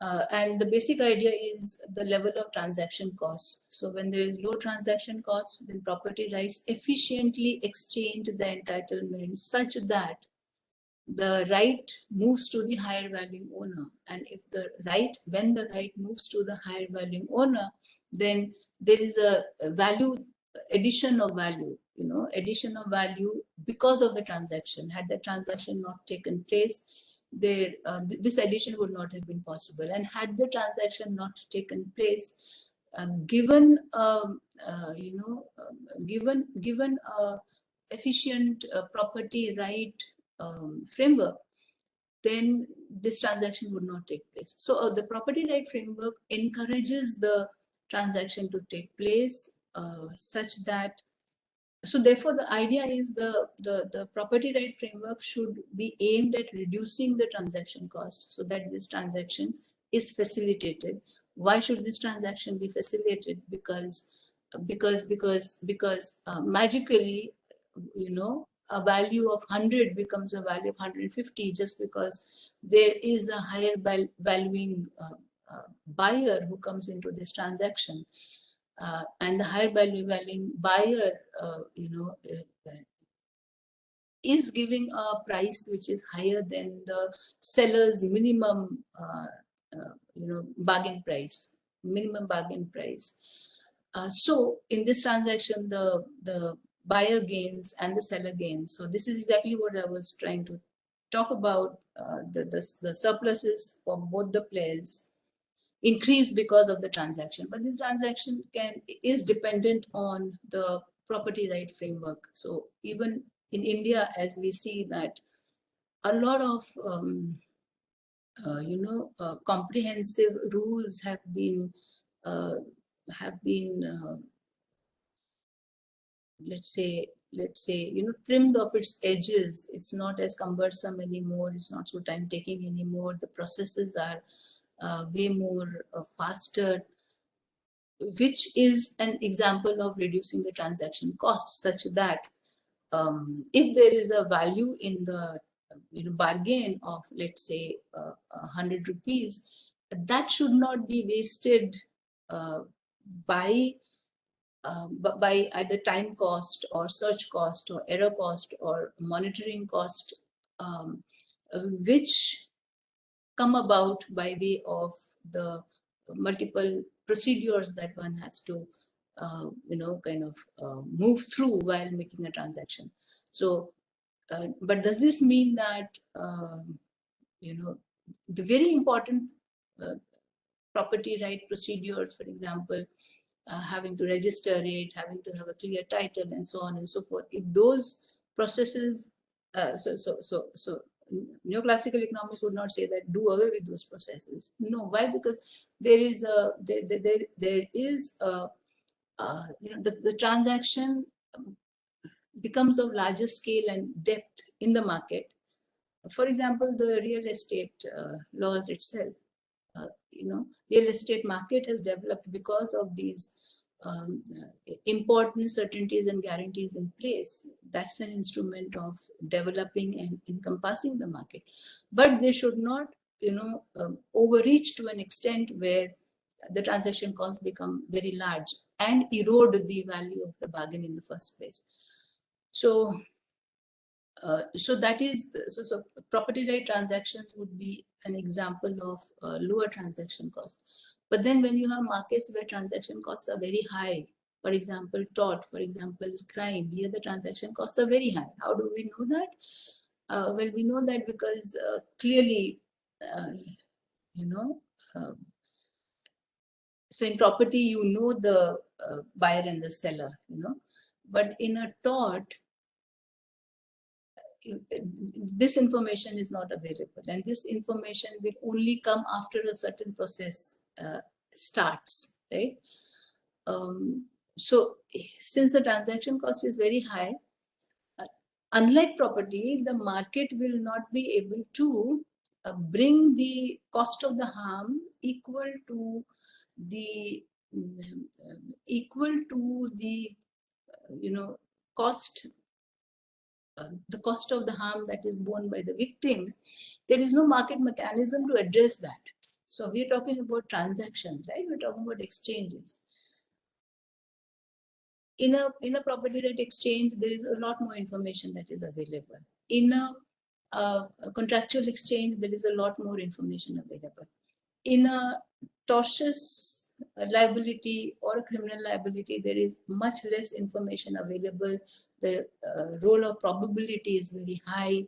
And the basic idea is the level of transaction cost. So when there is low transaction cost, then property rights efficiently exchange the entitlement such that the right moves to the higher valuing owner. And if when the right moves to the higher valuing owner, then there is a value, addition of value, addition of value because of the transaction. Had the transaction not taken place, this addition would not have been possible. And had the transaction not taken place, given efficient property right framework, then this transaction would not take place. So the property right framework encourages the transaction to take place such that, so therefore the idea is the property right framework should be aimed at reducing the transaction cost so that this transaction is facilitated. Why should this transaction be facilitated? Because magically, a value of 100 becomes a value of 150 just because there is a higher valuing buyer who comes into this transaction. And the higher valuing buyer, is giving a price which is higher than the seller's minimum, bargain price, minimum bargain price. So in this transaction, the buyer gains and the seller gains. So this is exactly what I was trying to talk about. The surpluses for both the players increase because of the transaction, but this transaction is dependent on the property right framework. So even in India, as we see that a lot of comprehensive rules have been let's say trimmed off its edges. It's not as cumbersome anymore. It's not so time taking anymore. The processes are way more faster, which is an example of reducing the transaction cost, such that if there is a value in the bargain of, let's say, 100 rupees, that should not be wasted by either time cost or search cost or error cost or monitoring cost, which come about by way of the multiple procedures that one has to move through while making a transaction. So but does this mean that the very important property right procedures, for example, having to register it, having to have a clear title, and so on and so forth, if those processes, so neoclassical economics would not say that do away with those processes. No, why? Because there is the transaction becomes of larger scale and depth in the market. For example, the real estate laws itself. Real estate market has developed because of these important certainties and guarantees in place. That's an instrument of developing and encompassing the market. But they should not, overreach to an extent where the transaction costs become very large and erode the value of the bargain in the first place. So, so that is, so property right transactions would be an example of lower transaction costs. But then when you have markets where transaction costs are very high, for example, tort, for example, crime, here the transaction costs are very high. How do we know that? Well, we know that because clearly, you know, so in property, you know the buyer and the seller, you know, but in a tort, this information is not available, and this information will only come after a certain process starts, right? So since the transaction cost is very high, unlike property, the market will not be able to bring the cost of the harm equal to the you know, cost, the cost of the harm that is borne by the victim. There is no market mechanism to address that. So we're talking about transactions, right? We're talking about exchanges. In a property right exchange, there is a lot more information that is available. In a contractual exchange, there is a lot more information available. In a tortious liability or a criminal liability, there is much less information available. The role of probability is very high.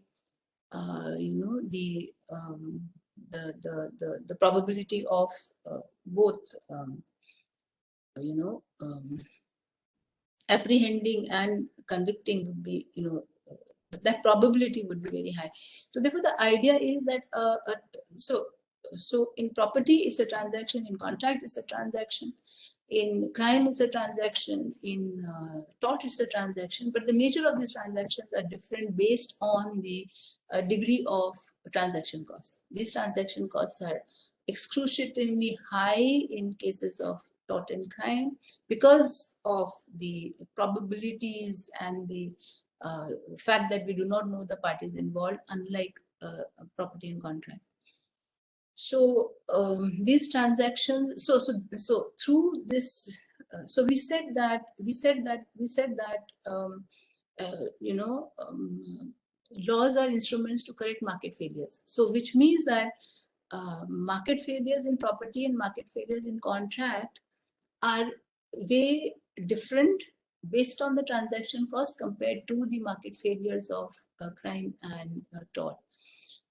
You know, the probability of both, you know, apprehending and convicting would be, you know, that probability would be very high. So therefore, the idea is that so in property, it's a transaction. In contract, it's a transaction. In crime, it's a transaction. In tort, it's a transaction. But the nature of these transactions are different based on the degree of transaction costs. These transaction costs are excruciatingly high in cases of tort and crime because of the probabilities and the fact that we do not know the parties involved, unlike property and contract. So these transactions, so through this, so we said that you know, laws are instruments to correct market failures. So which means that market failures in property and market failures in contract are way different based on the transaction cost compared to the market failures of crime and tort.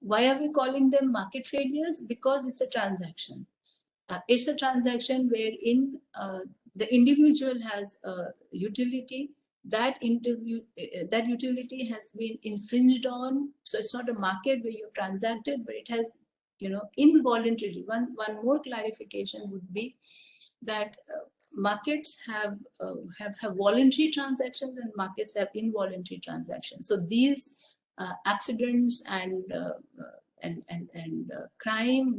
Why are we calling them market failures? Because it's a transaction. It's a transaction wherein the individual has a utility. That utility has been infringed on. So it's not a market where you've transacted, but it has, you know, involuntarily. One more clarification would be that markets have voluntary transactions and markets have involuntary transactions. So these accidents and crime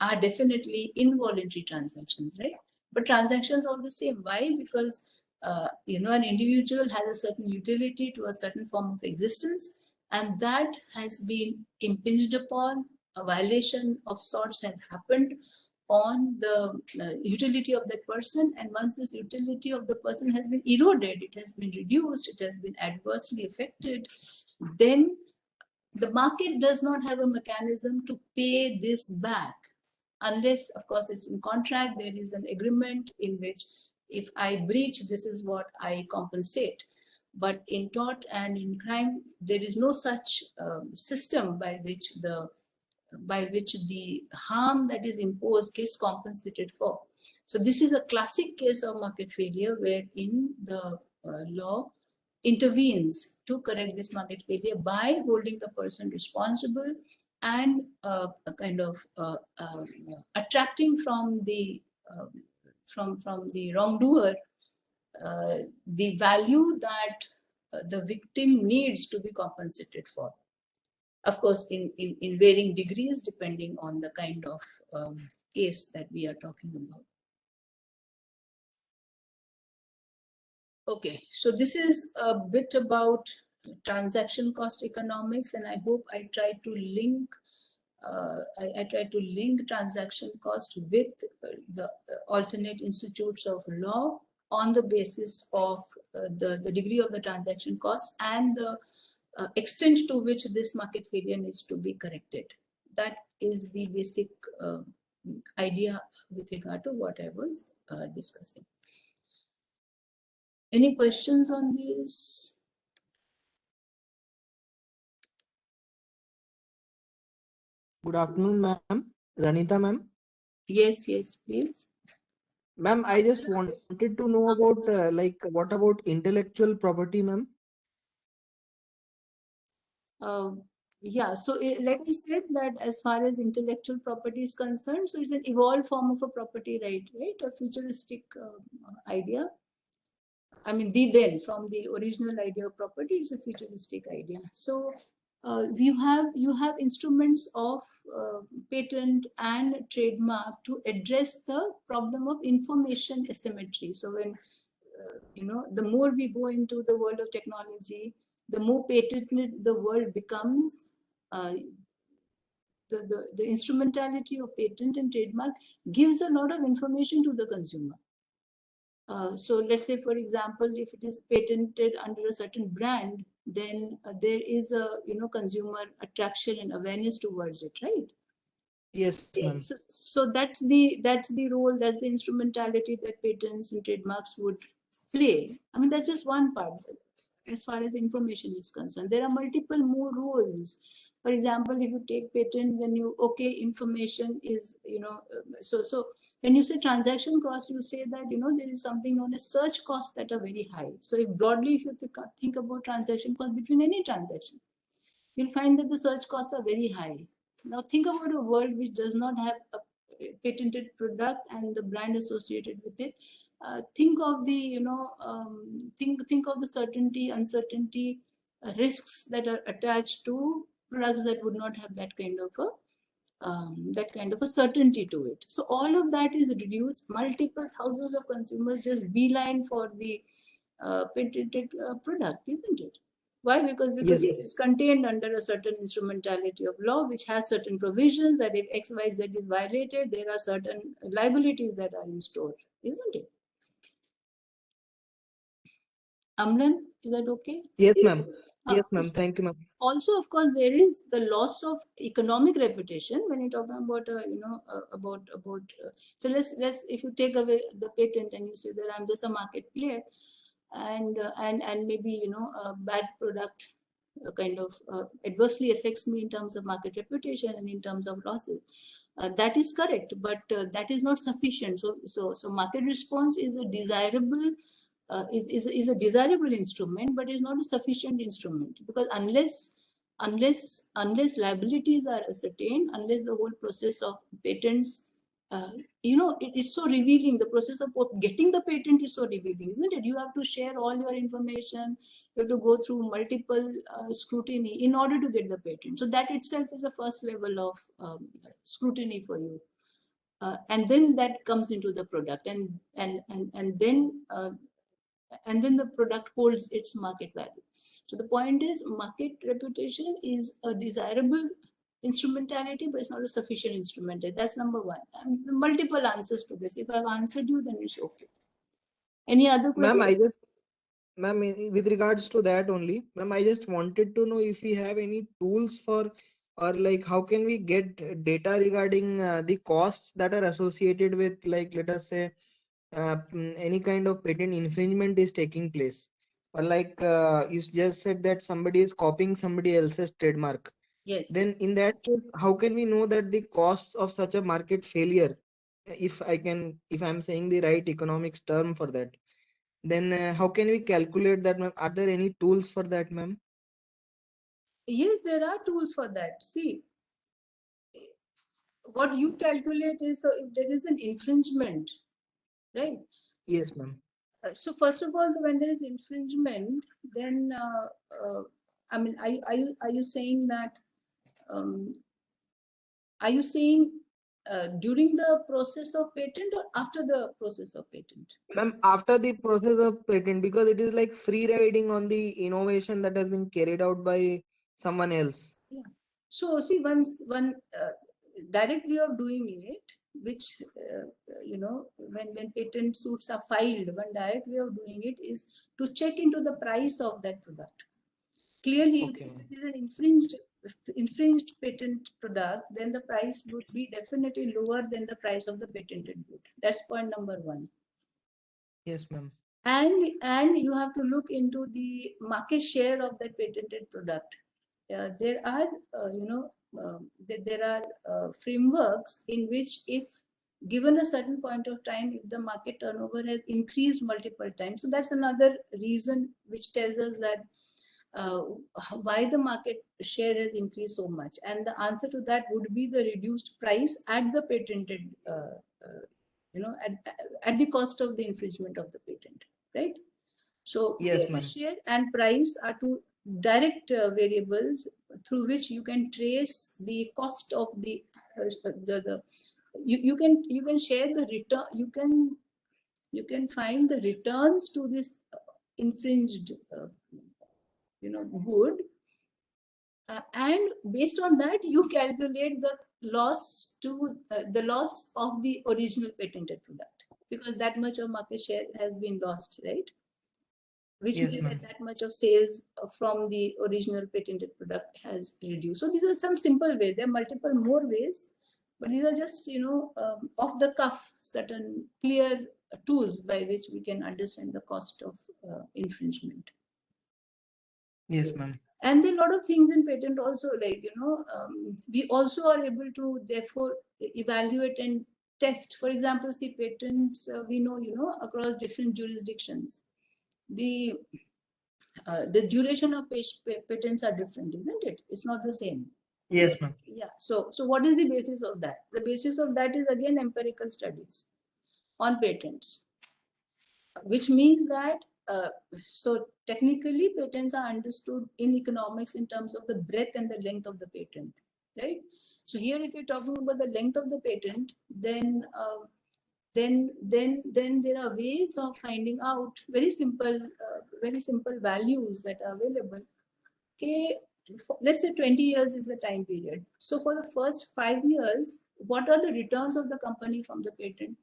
are definitely involuntary transactions, right? But transactions are the same. Why? Because you know, an individual has a certain utility to a certain form of existence, and that has been impinged upon. A violation of sorts have happened on the utility of that person, and once this utility of the person has been eroded, it has been reduced, it has been adversely affected, then the market does not have a mechanism to pay this back, unless, of course, it's in contract. There is an agreement in which if I breach, this is what I compensate. But in tort and in crime, there is no such system by which the harm that is imposed gets compensated for. So this is a classic case of market failure wherein the law intervenes to correct this market failure by holding the person responsible and kind of attracting from the wrongdoer the value that the victim needs to be compensated for. Of course, in varying degrees, depending on the kind of case that we are talking about. Okay, so this is a bit about transaction cost economics, and I hope I tried to link I try to link transaction cost with the alternate institutes of law on the basis of the degree of the transaction cost and the extent to which this market failure needs to be corrected. That is the basic idea with regard to what I was discussing. Any questions on this? Good afternoon, ma'am. Ranita, ma'am. Yes, please. Ma'am, I just wanted to know about what about intellectual property, ma'am? Yeah, so like I said, that as far as intellectual property is concerned, so it's an evolved form of a property right? A futuristic idea. I mean, from the original idea of property, it's a futuristic idea. So you have instruments of patent and trademark to address the problem of information asymmetry. So when the more we go into the world of technology, the more patented the world becomes. The instrumentality of patent and trademark gives a lot of information to the consumer. So let's say, for example, if it is patented under a certain brand, then there is a consumer attraction and awareness towards it, right? Yes, ma'am. So that's the role, that's the instrumentality that patents and trademarks would play. I mean, that's just one part as far as information is concerned. There are multiple more roles. For example, if you take patent, then information is, so when you say transaction cost, you say that, there is something known as search costs that are very high. So if you think about transaction cost between any transaction, you'll find that the search costs are very high. Now think about a world which does not have a patented product and the brand associated with it. Think of the, think of the certainty, uncertainty, risks that are attached to products that would not have that kind of a certainty to it. So all of that is reduced. Multiple thousands of consumers just beeline for the patented product, isn't it? Why? Because Yes, it is contained under a certain instrumentality of law, which has certain provisions that if X, Y, Z is violated, there are certain liabilities that are in store, isn't it? Amran, is that okay? Yes, ma'am. Yes, ma'am. Thank you, ma'am. Also, of course, there is the loss of economic reputation when you're talking about, so let's if you take away the patent and you say that I'm just a market player, and maybe a bad product kind of adversely affects me in terms of market reputation and in terms of losses. That is correct, but that is not sufficient. So market response is a desirable is a desirable instrument, but is not a sufficient instrument, because unless liabilities are ascertained, unless the whole process of patents, it's so revealing. The process of getting the patent is so revealing, isn't it? You have to share all your information. You have to go through multiple scrutiny in order to get the patent. So that itself is the first level of scrutiny for you. And then that comes into the product, and then the product holds its market value. So the point is, market reputation is a desirable instrumentality, but it's not a sufficient instrumentality. That's number one. And multiple answers to this. If I've answered you, then it's okay. Any other question? Ma'am, with regards to that only, ma'am, I just wanted to know if we have any tools for, or like how can we get data regarding the costs that are associated with, like, let us say, any kind of patent infringement is taking place, or like you just said that somebody is copying somebody else's trademark. Yes. Then in that case, how can we know that the costs of such a market failure, if I'm saying the right economics term for that, then how can we calculate that, ma'am? Are there any tools for that, ma'am? Yes, there are tools for that. See, what you calculate is, so if there is an infringement, right? Yes, ma'am. So first of all, when there is infringement, then I mean, are you saying that? Are you saying during the process of patent or after the process of patent? Ma'am, after the process of patent, because it is like free riding on the innovation that has been carried out by someone else. Yeah. So see, one direct way of doing it, which when patent suits are filed, one direct way of doing it is to check into the price of that product. Clearly, Okay. if it is an infringed patent product, then the price would be definitely lower than the price of the patented good. That's point number one. Yes, ma'am. And you have to look into the market share of that patented product. There are there are frameworks in which, if given a certain point of time, if the market turnover has increased multiple times, so that's another reason which tells us that why the market share has increased so much, and the answer to that would be the reduced price at the patented at the cost of the infringement of the patent, right? So Yes, market ma'am. share and price are two direct variables through which you can trace the cost of the you can share the return, you can find the returns to this infringed good, and based on that you calculate the loss to the loss of the original patented product, because that much of market share has been lost, right? Which Yes, means ma'am. that much of sales from the original patented product has reduced. So these are some simple ways. There are multiple more ways, but these are just off the cuff certain clear tools by which we can understand the cost of infringement. Yes, ma'am. And there are a lot of things in patent also, like we also are able to therefore evaluate and test. For example, see, patents we know across different jurisdictions, the duration of patents are different, isn't it? It's not the same. Yes, ma'am. Yeah. So what is the basis of that? The basis of that is again empirical studies on patents, which means that so technically patents are understood in economics in terms of the breadth and the length of the patent, right? So here, if you're talking about the length of the patent, then there are ways of finding out very simple values that are available. Okay, let's say 20 years is the time period. So for the first 5 years, what are the returns of the company from the patent?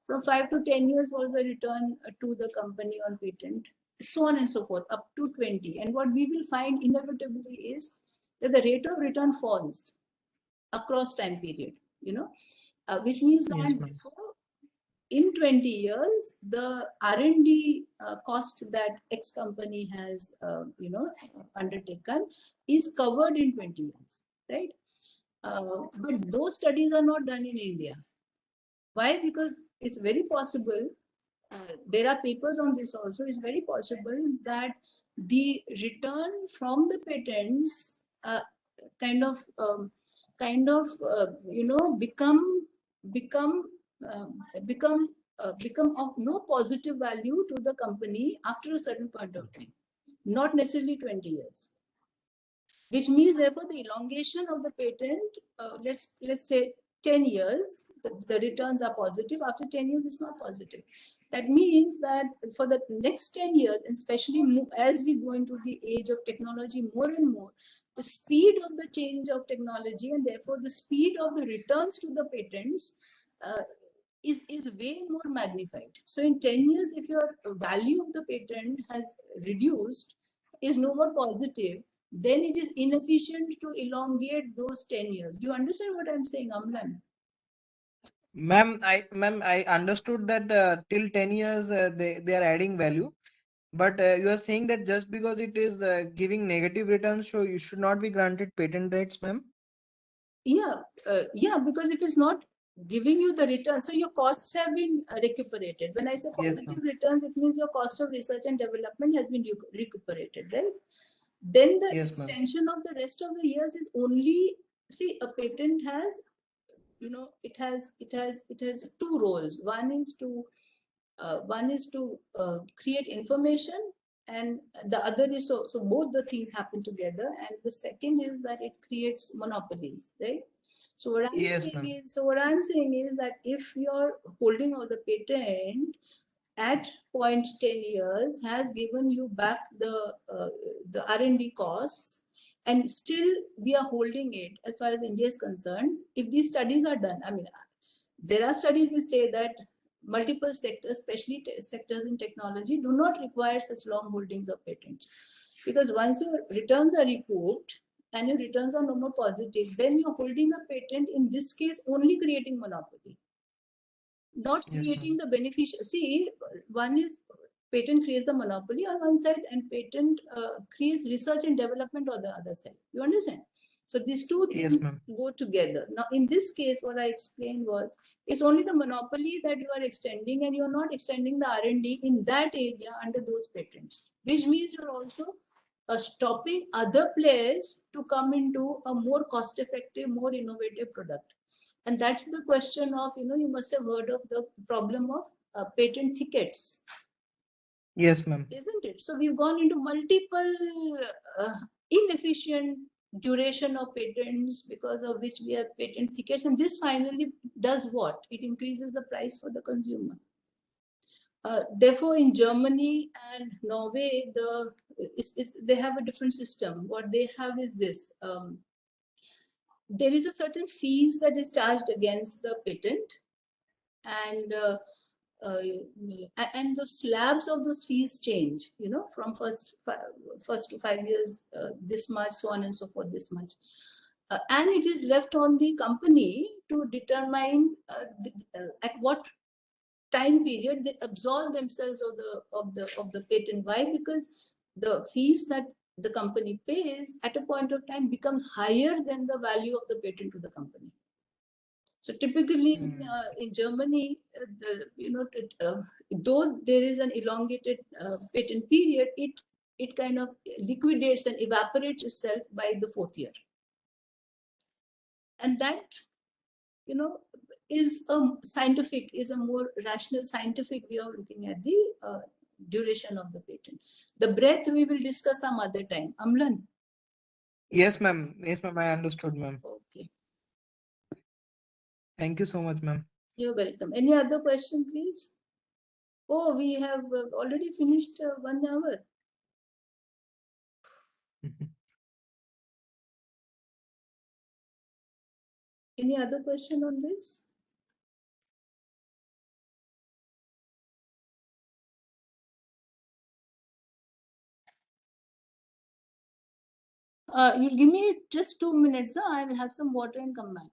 From 5 to 10 years, what is the return to the company on patent? So on and so forth, up to 20. And what we will find inevitably is that the rate of return falls across time period, which means that Yes, ma'am. in 20 years, the R&D cost that X company has, undertaken is covered in 20 years, right? But those studies are not done in India. Why? Because it's very possible, there are papers on this also, it's very possible that the return from the patents become of no positive value to the company after a certain point of time, not necessarily 20 years. Which means, therefore, the elongation of the patent, let's say 10 years, the returns are positive. After 10 years, it's not positive. That means that for the next 10 years, and especially as we go into the age of technology more and more, the speed of the change of technology and therefore the speed of the returns to the patents is way more magnified. So in 10 years, if your value of the patent has reduced, is no more positive, then it is inefficient to elongate those 10 years. Do you understand what I'm saying, Amlan? Ma'am, I understood that till 10 years they are adding value, but you are saying that just because it is giving negative returns, so you should not be granted patent rights, ma'am? Yeah, because if it's not giving you the return, so your costs have been recuperated. When I say positive returns, it means your cost of research and development has been recuperated, right? Then the extension of the rest of the years is only, see, a patent has, it has two roles. One is to create information, and the other is so both the things happen together. And the second is that it creates monopolies, right? So what I'm saying is that if you're holding of the patent at 10 years has given you back the R&D costs, And still we are holding it as far as India is concerned. If these studies are done, I mean, there are studies which say that multiple sectors, especially sectors in technology, do not require such long holdings of patents. Because once your returns are recouped and your returns are no more positive, then you're holding a patent, in this case, only creating monopoly, not creating the beneficial. See, one is patent creates the monopoly on one side, and patent creates research and development on the other side. You understand? So these two things go together. Now, in this case, what I explained was, it's only the monopoly that you are extending, and you're not extending the R&D in that area under those patents, which means you're also stopping other players to come into a more cost-effective, more innovative product. And that's the question of, you must have heard of the problem of patent thickets. Yes, ma'am. Isn't it? So we've gone into multiple inefficient duration of patents, because of which we have patent thickets. And this finally does what? It increases the price for the consumer. Therefore, in Germany and Norway, they have a different system. What they have is this. There is a certain fees that is charged against the patent, and the slabs of those fees change, from first to 5 years, this much, so on and so forth, this much. And it is left on the company to determine at what time period they absolve themselves of the patent. Why? Because the fees that the company pays at a point of time becomes higher than the value of the patent to the company. So typically in Germany, though there is an elongated patent period, it kind of liquidates and evaporates itself by the 4th year. And that, is a more rational scientific way of looking at the duration of the patent. The breadth we will discuss some other time. Amlan? Yes, ma'am. Yes, ma'am. I understood, ma'am. Okay. Thank you so much, ma'am. You're welcome. Any other question, please? Oh, we have already finished 1 hour. Any other question on this? You'll give me just 2 minutes. I will have some water and come back.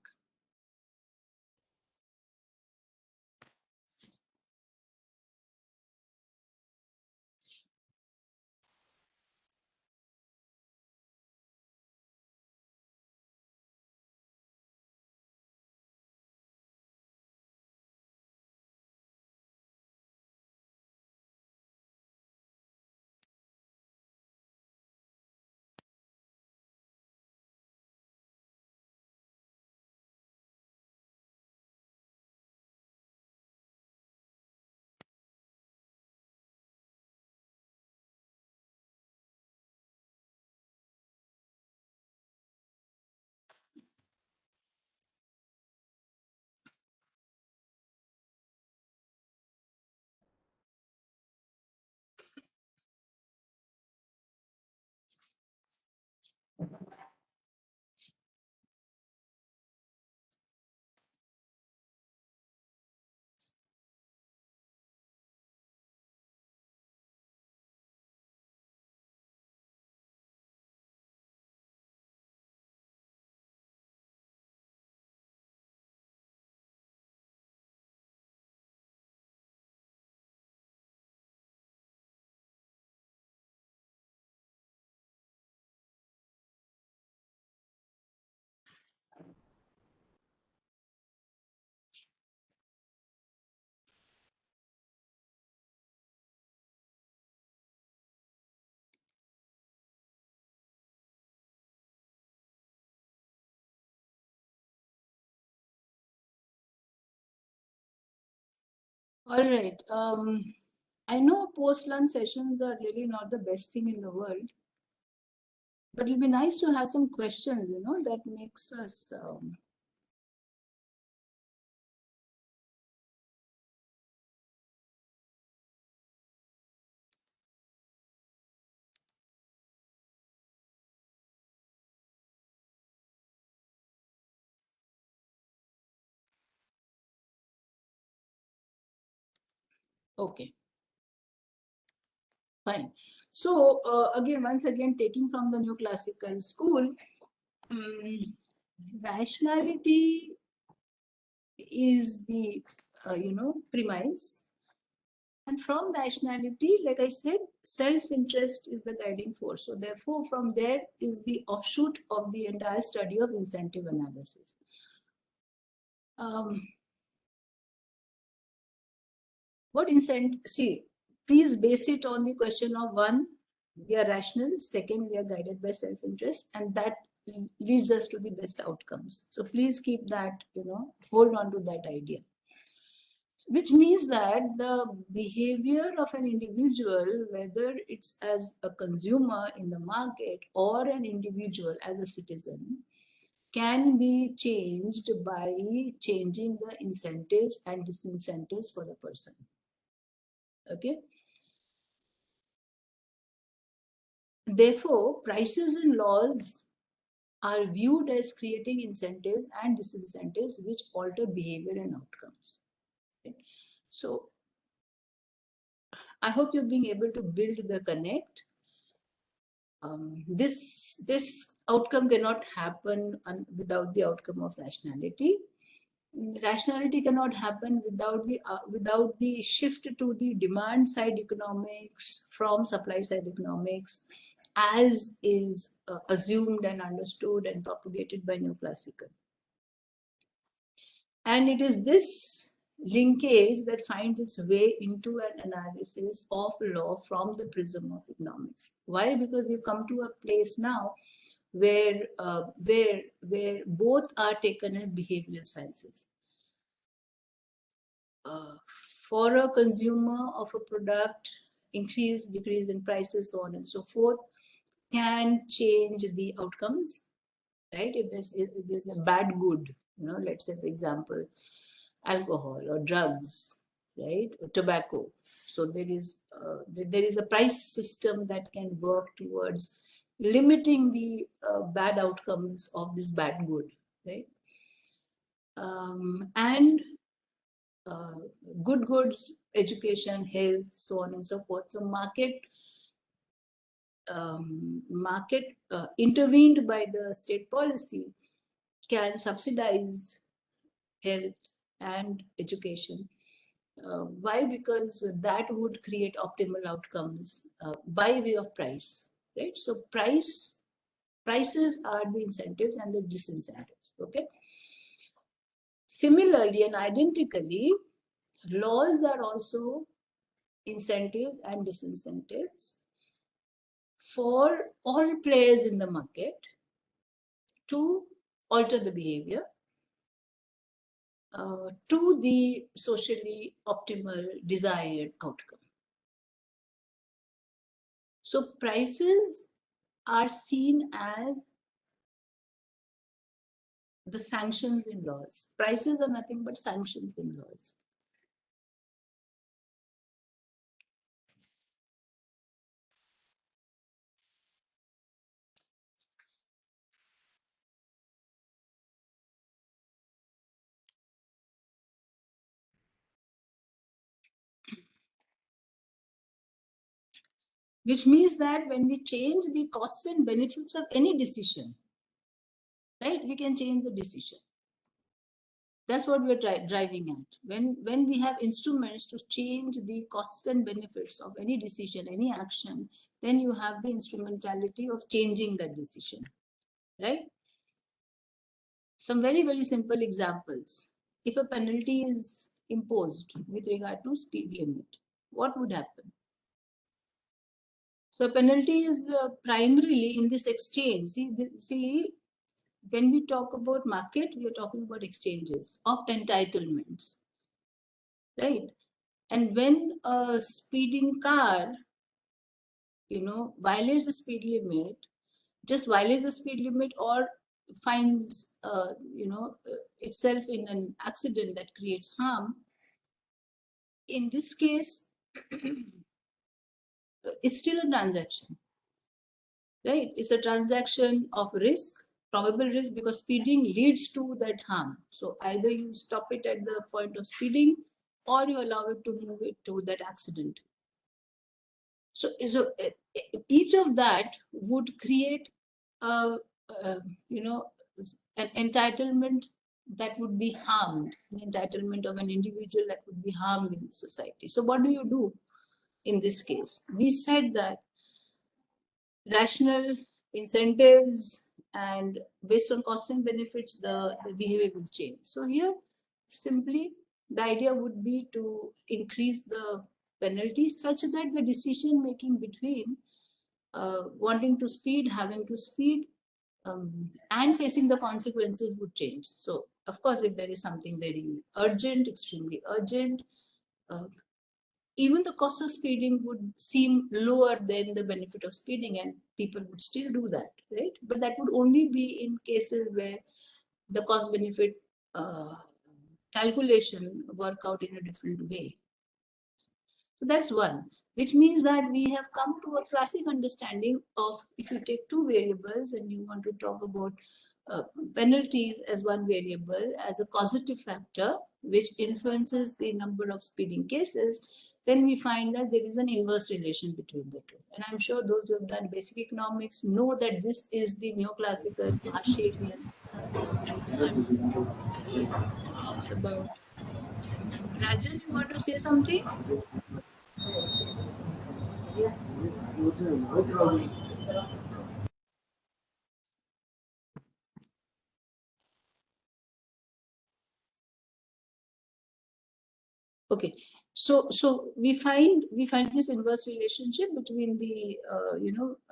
All right. I know post-lunch sessions are really not the best thing in the world, but it'll be nice to have some questions, that makes us Okay. Fine. So again, once again, taking from the neoclassical school, rationality is the premise, and from rationality, like I said, self-interest is the guiding force. So therefore, from there is the offshoot of the entire study of incentive analysis. What incentive? See, please base it on the question of one, we are rational, second, we are guided by self-interest, and that leads us to the best outcomes. So please keep that, hold on to that idea. Which means that the behavior of an individual, whether it's as a consumer in the market or an individual as a citizen, can be changed by changing the incentives and disincentives for the person. Okay. Therefore, prices and laws are viewed as creating incentives and disincentives which alter behavior and outcomes. Okay. So, I hope you're being able to build the connect. This outcome cannot happen without the outcome of rationality. Rationality cannot happen without the shift to the demand side economics from supply side economics, as is assumed and understood and propagated by neoclassical. And it is this linkage that finds its way into an analysis of law from the prism of economics. Why? Because we've come to a place now where both are taken as behavioral sciences. For a consumer of a product, increase, decrease in prices, so on and so forth, can change the outcomes, right? If there's a bad good, let's say, for example, alcohol or drugs, right, or tobacco. So there is a price system that can work towards limiting the bad outcomes of this bad good, right? And good goods, education, health, so on and so forth. So market intervened by the state policy can subsidize health and education. Why? Because that would create optimal outcomes by way of price, right? So prices are the incentives and the disincentives, okay? Similarly and identically, laws are also incentives and disincentives for all players in the market to alter the behavior to the socially optimal desired outcome. So prices are seen as the sanctions in laws. Prices are nothing but sanctions in laws. Which means that when we change the costs and benefits of any decision, right, we can change the decision. That's what we're driving at. When we have instruments to change the costs and benefits of any decision, any action, then you have the instrumentality of changing that decision, right? Some very, very simple examples. If a penalty is imposed with regard to speed limit, what would happen? So penalty is primarily in this exchange. See, when we talk about market, we are talking about exchanges of entitlements, right? And when a speeding car, violates the speed limit, just violates the speed limit or finds, itself in an accident that creates harm, in this case, it's still a transaction, right? It's a transaction of risk, probable risk, because speeding leads to that harm. So either you stop it at the point of speeding or you allow it to move it to that accident. So each of that would create a, an entitlement that would be harmed, an entitlement of an individual that would be harmed in society. So what do you do in this case? We said that rational incentives and based on cost and benefits, the behavior will change. So here, simply, the idea would be to increase the penalty such that the decision making between wanting to speed, having to speed, and facing the consequences would change. So, of course, if there is something very urgent, extremely urgent, even the cost of speeding would seem lower than the benefit of speeding, and people would still do that, right? But that would only be in cases where the cost benefit calculation work out in a different way. So that's one, which means that we have come to a classic understanding of if you take two variables and you want to talk about penalties as one variable, as a causative factor, which influences the number of speeding cases, then we find that there is an inverse relation between the two. And I'm sure those who have done basic economics know that this is the neoclassical Marxian talks about. Rajan, you want to say something? Okay, so we find this inverse relationship between the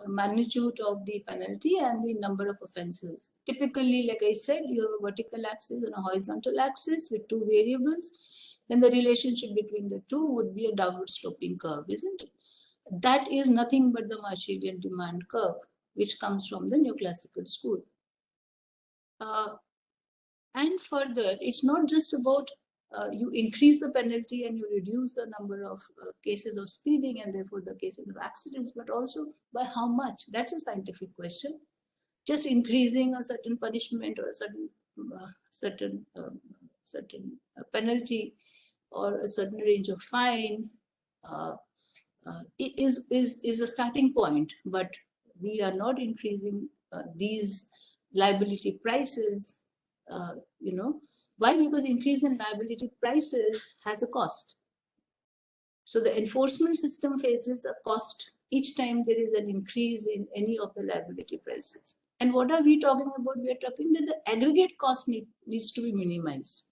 magnitude of the penalty and the number of offenses. Typically, like I said, you have a vertical axis and a horizontal axis with two variables. Then the relationship between the two would be a downward sloping curve, isn't it? That is nothing but the Marshallian demand curve, which comes from the neoclassical school. And further, it's not just about you increase the penalty and you reduce the number of cases of speeding and therefore the cases of accidents, but also by how much? That's a scientific question. Just increasing a certain punishment or a certain penalty or a certain range of fine it is a starting point, but we are not increasing these liability prices. Why? Because increase in liability prices has a cost. So the enforcement system faces a cost each time there is an increase in any of the liability prices. And what are we talking about? We are talking that the aggregate cost needs to be minimized.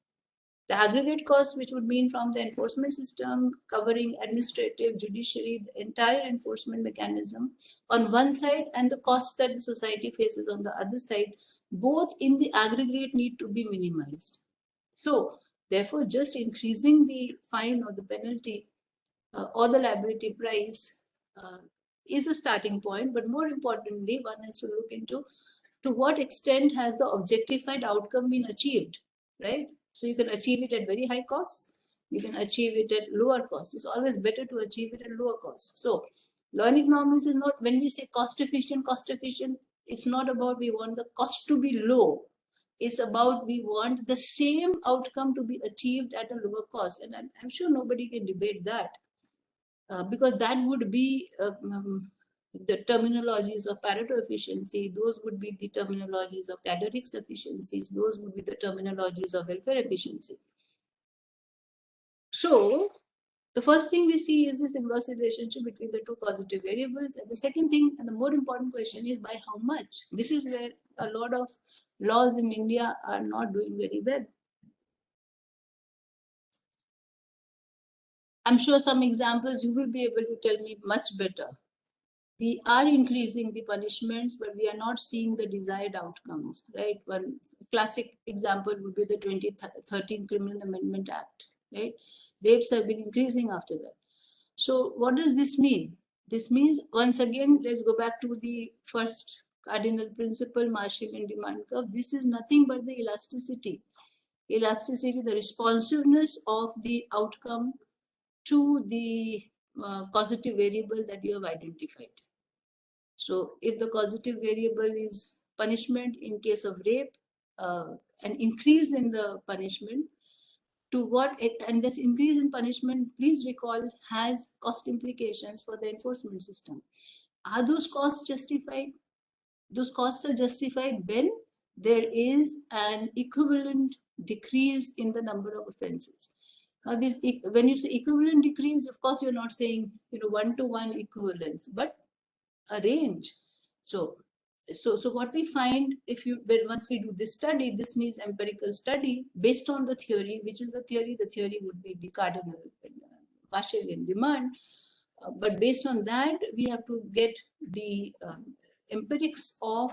The aggregate cost, which would mean from the enforcement system covering administrative, judiciary, the entire enforcement mechanism on one side, and the costs that the society faces on the other side, both in the aggregate need to be minimized. So, therefore, just increasing the fine or the penalty or the liability price is a starting point, but more importantly, one has to look into to what extent has the objectified outcome been achieved, right? So you can achieve it at very high costs, you can achieve it at lower costs. It's always better to achieve it at lower costs. So law and economics is not, when we say cost efficient, it's not about we want the cost to be low. It's about we want the same outcome to be achieved at a lower cost. And I'm sure nobody can debate that because that would be the terminologies of Pareto efficiency, those would be the terminologies of Cadoric's efficiencies, those would be the terminologies of welfare efficiency. So the first thing we see is this inverse relationship between the two causative variables. And the second thing, and the more important question, is by how much? This is where a lot of laws in India are not doing very well. I'm sure some examples you will be able to tell me much better. We are increasing the punishments, but we are not seeing the desired outcomes, right? One classic example would be the 2013 Criminal Amendment Act, right? Rapes have been increasing after that. So what does this mean? This means, once again, let's go back to the first cardinal principle, Marshallian demand curve. This is nothing but the elasticity. Elasticity, the responsiveness of the outcome to the causative variable that you have identified. So if the causative variable is punishment in case of rape, an increase in the punishment to what, and this increase in punishment, please recall, has cost implications for the enforcement system. Are those costs justified? Those costs are justified when there is an equivalent decrease in the number of offenses. Now, this, when you say equivalent decrease, of course, you're not saying, you know, one-to-one equivalence, but a range. So what we find, if you, once we do this study, this needs empirical study based on the theory, which is the theory would be the Cardinal Marshallian demand. But based on that, we have to get the empirics of,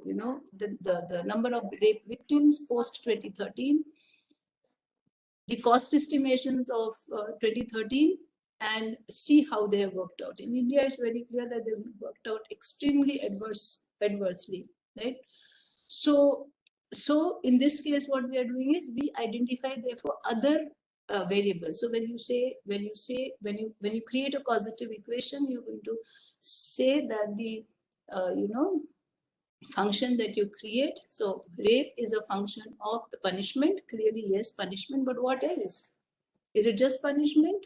you know, the number of rape victims post 2013, the cost estimations of 2013, and see how they have worked out. In India, it's very clear that they've worked out extremely adversely, right? So in this case, what we are doing is we identify therefore other variables. So when you create a causative equation, you're going to say that the you know, function that you create. So rape is a function of the punishment. Clearly, yes, punishment, but what else? Is it just punishment?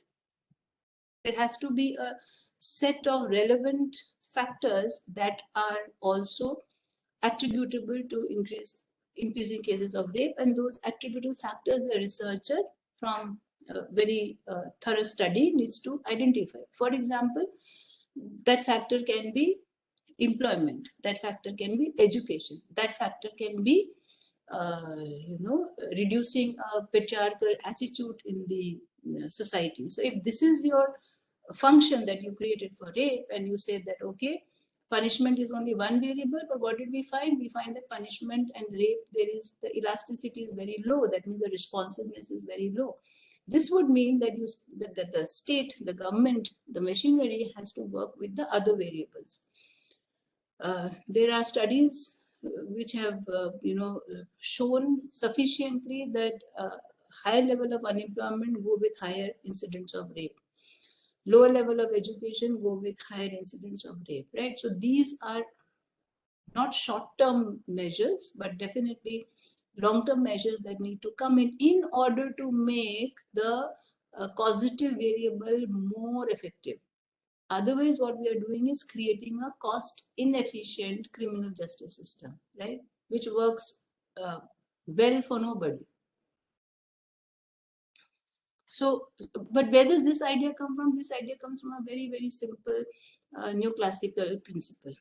There has to be a set of relevant factors that are also attributable to increasing cases of rape, and those attributable factors the researcher from a very thorough study needs to identify. For example, that factor can be employment, that factor can be education, that factor can be you know, reducing a patriarchal attitude in the society. So if this is your function that you created for rape, and you say that, okay, punishment is only one variable, but what did we find? We find that punishment and rape, there is, the elasticity is very low. That means the responsiveness is very low. This would mean that that the state, the government, the machinery has to work with the other variables. There are studies which have you know, shown sufficiently that higher level of unemployment go with higher incidence of rape. Lower level of education go with higher incidence of rape, right? So these are not short-term measures, but definitely long-term measures that need to come in order to make the causative variable more effective. Otherwise, what we are doing is creating a cost-inefficient criminal justice system, right? Which works well for nobody. So, but where does this idea come from? This idea comes from a very, very simple neoclassical principle.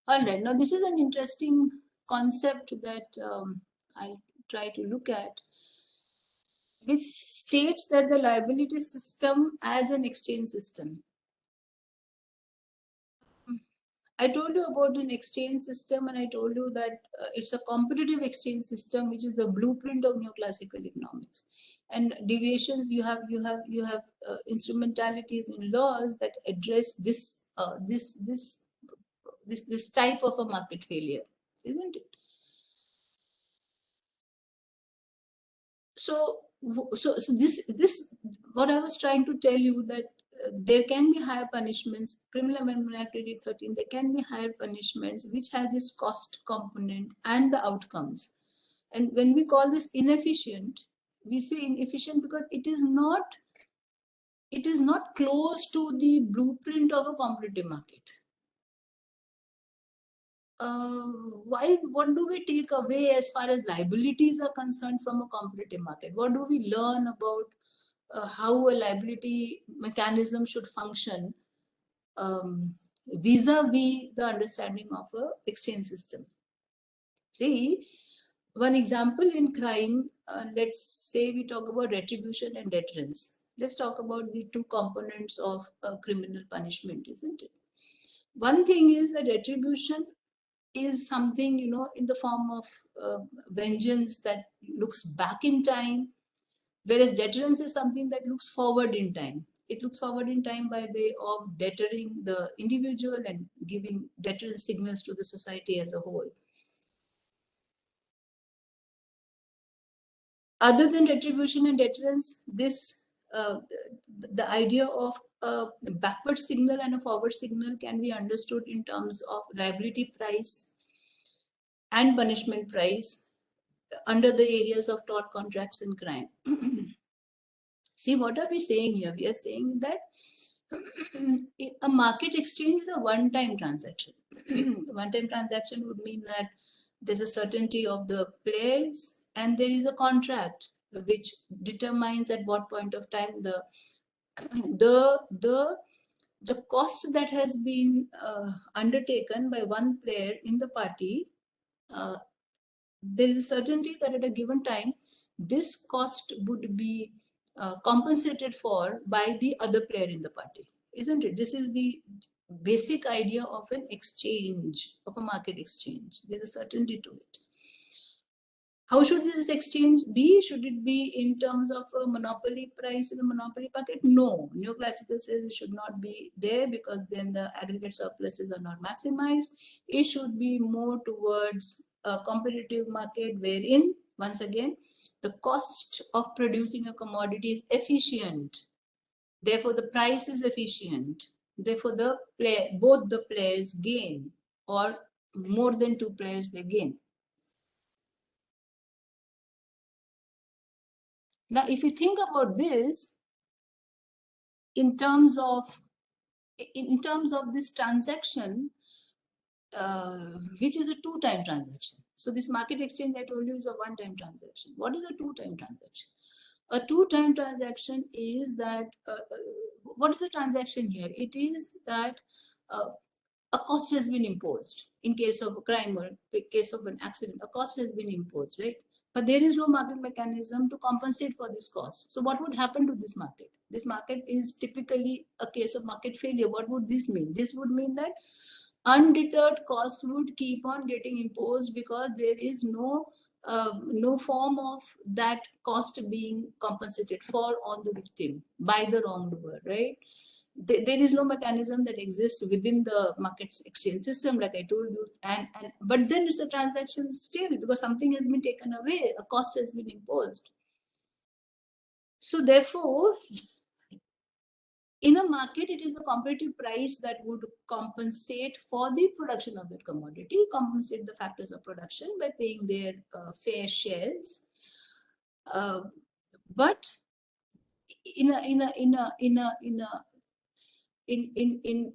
All right, now this is an interesting concept that I'll try to look at, which states that the liability system as an exchange system. I told you about an exchange system, and I told you that it's a competitive exchange system, which is the blueprint of neoclassical economics. And deviations, you have instrumentalities in laws that address this this type of a market failure, isn't it? So this what I was trying to tell you, that there can be higher punishments. Criminal Amendment Act 2013, there can be higher punishments, which has its cost component and the outcomes. And when we call this inefficient, we say inefficient because it is not close to the blueprint of a competitive market. What do we take away as far as liabilities are concerned from a competitive market? What do we learn about how a liability mechanism should function vis-a-vis the understanding of an exchange system? See, one example in crime, let's say we talk about retribution and deterrence. Let's talk about the two components of criminal punishment, isn't it? One thing is that retribution is something, you know, in the form of vengeance that looks back in time, whereas deterrence is something that looks forward in time. It looks forward in time by way of deterring the individual and giving deterrence signals to the society as a whole. Other than retribution and deterrence, this the idea of a backward signal and a forward signal can be understood in terms of liability price and punishment price under the areas of tort, contracts, and crime. See, what are we saying here? We are saying that a market exchange is a one-time transaction. One-time transaction would mean that there's a certainty of the players and there is a contract which determines at what point of time the cost that has been undertaken by one player in the party. There is a certainty that at a given time this cost would be compensated for by the other player in the party, isn't it? This is the basic idea of an exchange, of a market exchange. There's a certainty to it. How should this exchange be? Should it be in terms of a monopoly price in the monopoly market? No. Neoclassical says it should not be there because then the aggregate surpluses are not maximized. It should be more towards a competitive market wherein, once again, the cost of producing a commodity is efficient. Therefore, the price is efficient. Therefore, both the players gain, or more than two players, they gain. Now, if you think about this in terms of this transaction, which is a two-time transaction. So this market exchange I told you is a one-time transaction. What is a two-time transaction? A two-time transaction is that, what is the transaction here? It is that a cost has been imposed. In case of a crime or in case of an accident, a cost has been imposed, right? But there is no market mechanism to compensate for this cost. So what would happen to this market? This market is typically a case of market failure. What would this mean? This would mean that undeterred costs would keep on getting imposed because there is no form of that cost being compensated for on the victim by the wrongdoer, right? There is no mechanism that exists within the market exchange system, like I told you, but then it's a transaction still because something has been taken away, a cost has been imposed. So therefore, in a market, it is the competitive price that would compensate for the production of that commodity, compensate the factors of production by paying their fair shares. But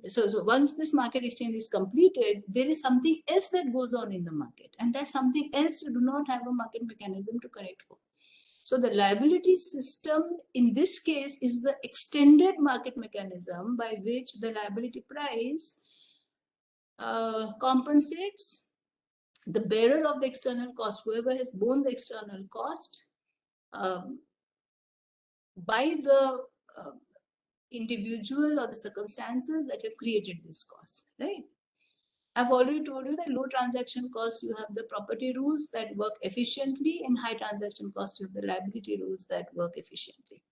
so once this market exchange is completed, there is something else that goes on in the market, and that something else you do not have a market mechanism to correct for. So the liability system in this case is the extended market mechanism by which the liability price compensates the bearer of the external cost, whoever has borne the external cost, by the individual or the circumstances that have created this cost, right? I've already told you that low transaction cost, you have the property rules that work efficiently. In high transaction cost, you have the liability rules that work efficiently.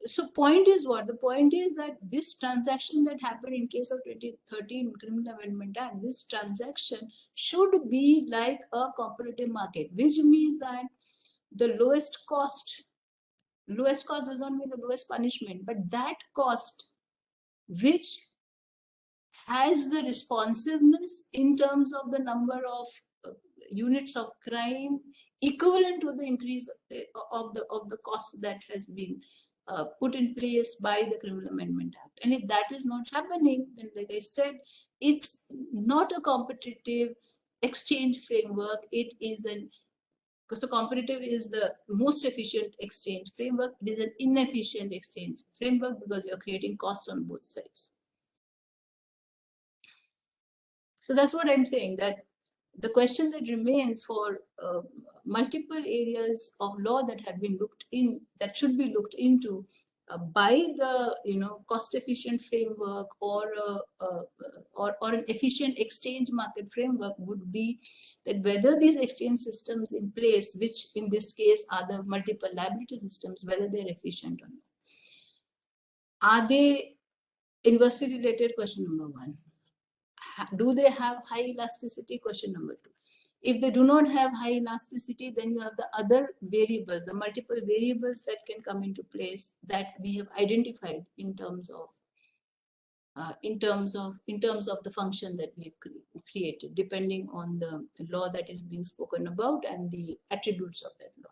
So point is what? The point is that this transaction that happened in case of 2013 Criminal Amendment Act, this transaction should be like a competitive market, which means that the lowest cost does not mean the lowest punishment, but that cost which has the responsiveness in terms of the number of units of crime equivalent to the increase of the cost that has been put in place by the Criminal Amendment Act. And if that is not happening, then like I said, it's not a competitive exchange framework. It is because so competitive is the most efficient exchange framework. It is an inefficient exchange framework because you're creating costs on both sides. So that's what I'm saying, that the question that remains for multiple areas of law that have been looked in, that should be looked into by the cost efficient framework or an efficient exchange market framework would be that whether these exchange systems in place, which in this case are the multiple liability systems, whether they're efficient or not. Are they inversely related? Question number one. Do they have high elasticity? Question number two. If they do not have high elasticity, then you have the other variables, the multiple variables that can come into place that we have identified in terms of the function that we have created, depending on the law that is being spoken about and the attributes of that law.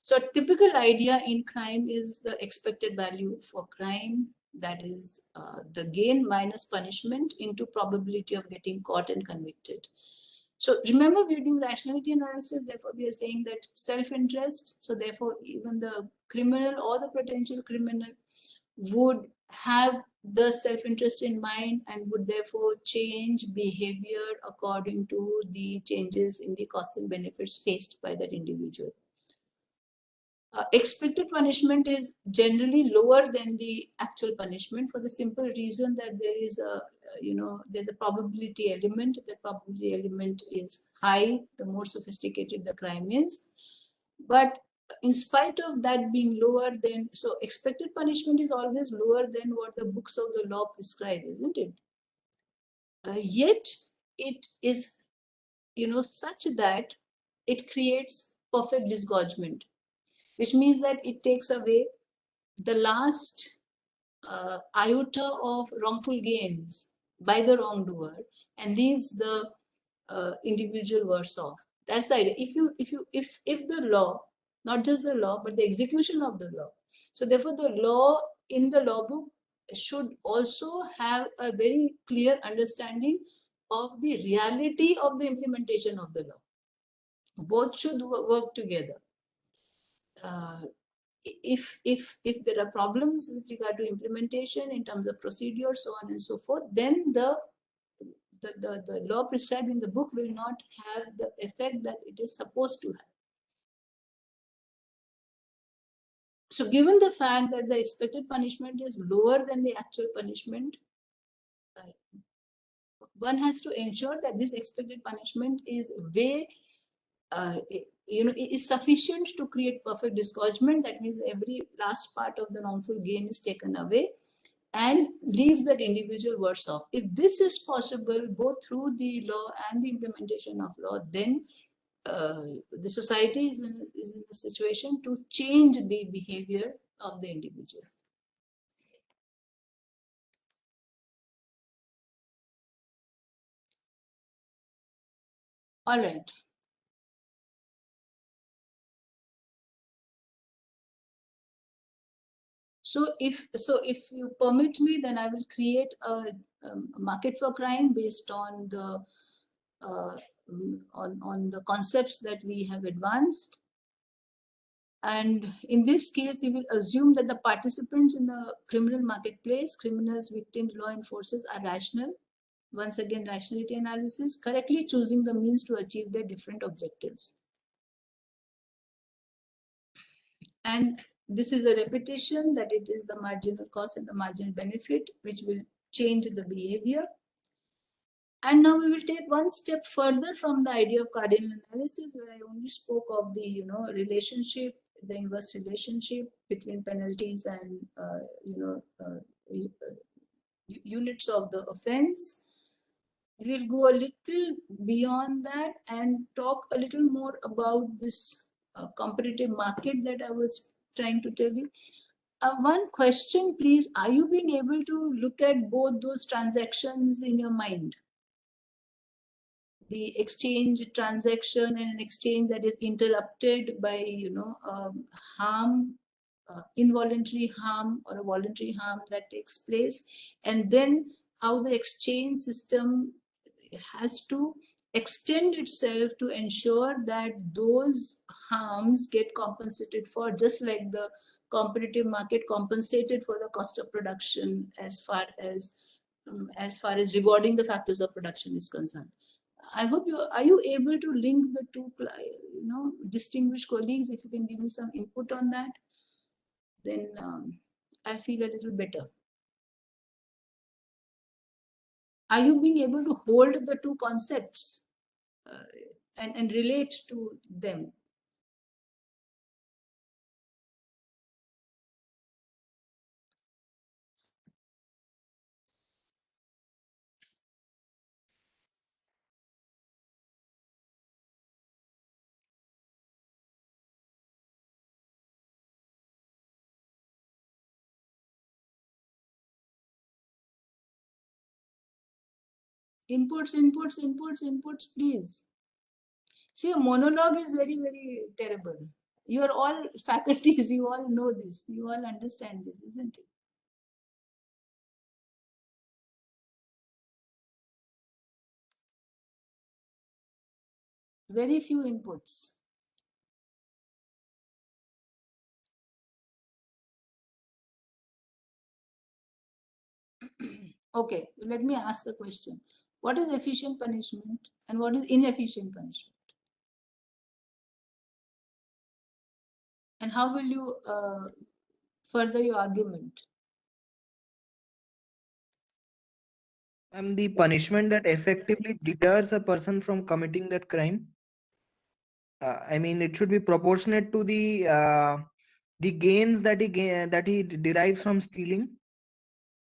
So a typical idea in crime is the expected value for crime, that is the gain minus punishment into probability of getting caught and convicted. So remember, we're doing rationality analysis, therefore we are saying that self-interest, so therefore even the criminal or the potential criminal would have the self-interest in mind and would therefore change behavior according to the changes in the costs and benefits faced by that individual. Expected punishment is generally lower than the actual punishment for the simple reason that there is a, there's a probability element. The probability element is high, the more sophisticated the crime is. But in spite of that being lower than, so expected punishment is always lower than what the books of the law prescribe, isn't it? Yet it is, such that it creates perfect disgorgement, which means that it takes away the last iota of wrongful gains by the wrongdoer and leaves the individual worse off. That's the idea. If the law, not just the law, but the execution of the law. So therefore, the law in the law book should also have a very clear understanding of the reality of the implementation of the law. Both should work together. If there are problems with regard to implementation in terms of procedure, so on and so forth, then the law prescribed in the book will not have the effect that it is supposed to have. So given the fact that the expected punishment is lower than the actual punishment, one has to ensure that this expected punishment is way is sufficient to create perfect disgorgement. That means every last part of the wrongful gain is taken away and leaves that individual worse off. If this is possible both through the law and the implementation of law, then the society is in a situation to change the behavior of the individual. All right. So if you permit me, then I will create a market for crime based on the on the concepts that we have advanced. And in this case, you will assume that the participants in the criminal marketplace, criminals, victims, law enforcers, are rational. Once again, rationality analysis, correctly choosing the means to achieve their different objectives. And this is a repetition that it is the marginal cost and the marginal benefit which will change the behavior. And now we will take one step further from the idea of cardinal analysis, where I only spoke of the relationship, the inverse relationship between penalties and units of the offense. We'll go a little beyond that and talk a little more about this competitive market that I was trying to tell you. One question, please. Are you being able to look at both those transactions in your mind? The exchange transaction and an exchange that is interrupted by, harm, involuntary harm or a voluntary harm that takes place, and then how the exchange system has to extend itself to ensure that those harms get compensated for, just like the competitive market compensated for the cost of production as far as rewarding the factors of production is concerned. I hope are you able to link the two, distinguished colleagues? If you can give me some input on that, then I'll feel a little better. Are you being able to hold the two concepts and relate to them? Inputs, inputs, inputs, inputs, please. See, a monologue is very, very terrible. You are all faculties, you all know this, you all understand this, isn't it? Very few inputs. Okay, let me ask a question. What is efficient punishment and what is inefficient punishment? And how will you further your argument? The punishment that effectively deters a person from committing that crime. I mean, it should be proportionate to the gains that he derives from stealing.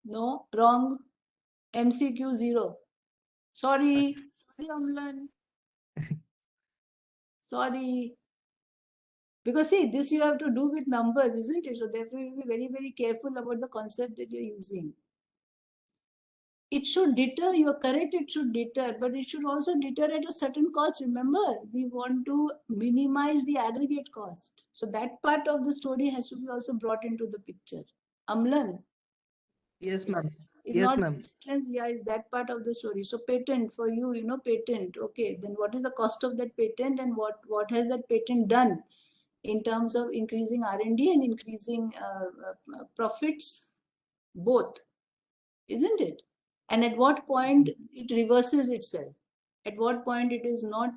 No, wrong. MCQ 0. Sorry, sorry, Amlan. Sorry. Because see, this you have to do with numbers, isn't it? So therefore, you will be very, very careful about the concept that you're using. It should deter, you're correct, it should deter, but it should also deter at a certain cost. Remember, we want to minimize the aggregate cost. So that part of the story has to be also brought into the picture. Amlan. Yes, ma'am. It's Yes, not ma'am. entrance, yeah, it's that part of the story. So patent for you, you know, patent. Okay, then what is the cost of that patent and what has that patent done in terms of increasing R&D and increasing profits? Both, isn't it? And at what point it reverses itself? At what point it is not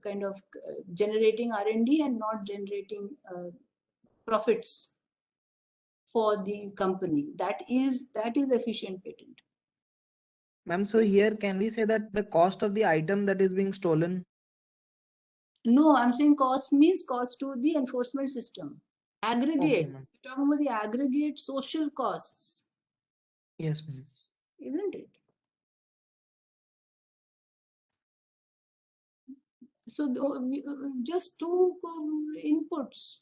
kind of generating R&D and not generating profits for the company? That is efficient patent. Ma'am, so here can we say that the cost of the item that is being stolen? No, I'm saying cost means cost to the enforcement system. Aggregate. Okay, ma'am. We're talking about the aggregate social costs. Yes, ma'am. Isn't it? So just two inputs.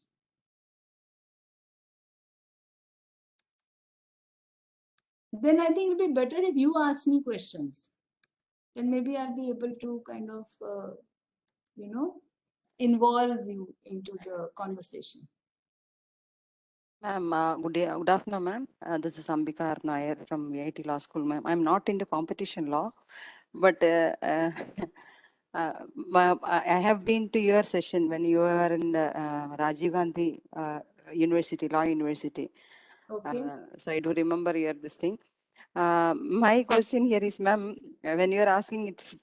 Then I think it'll be better if you ask me questions. Then maybe I'll be able to kind of, you know, involve you into the conversation. Ma'am, good afternoon, ma'am. This is Ambika Nair from VIT Law School, ma'am. I'm not into competition law, but I have been to your session when you were in the Rajiv Gandhi University, Law University. Okay. So I do remember your this thing. My question here is, ma'am, when you are asking it,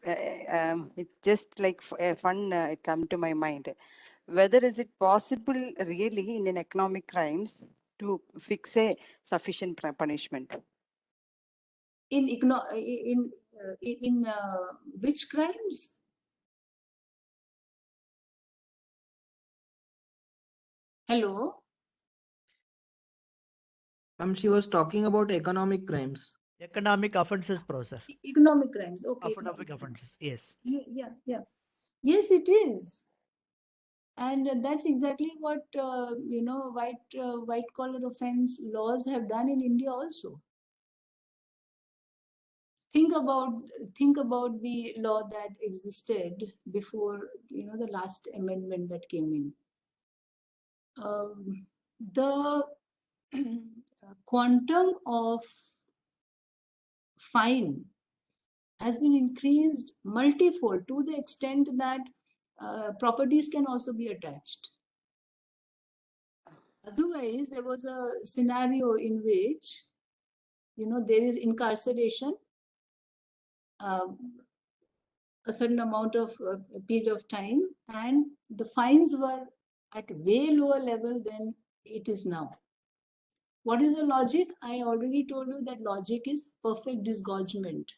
it's just like fun. It come to my mind. Whether is it possible really in an economic crimes to fix a sufficient punishment? In which crimes? Hello. She was talking about economic crimes. Economic offenses process. Economic crimes. Okay. Economic offenses. Yes. Yeah. Yes, it is. And that's exactly what you know, white collar offense laws have done in India also. Think about the law that existed before, you know, the last amendment that came in. The quantum of fine has been increased multifold to the extent that properties can also be attached. Otherwise, there was a scenario in which, you know, there is incarceration, a certain amount of period of time, and the fines were at way lower level than it is now. What is the logic? I already told you that logic is perfect disgorgement,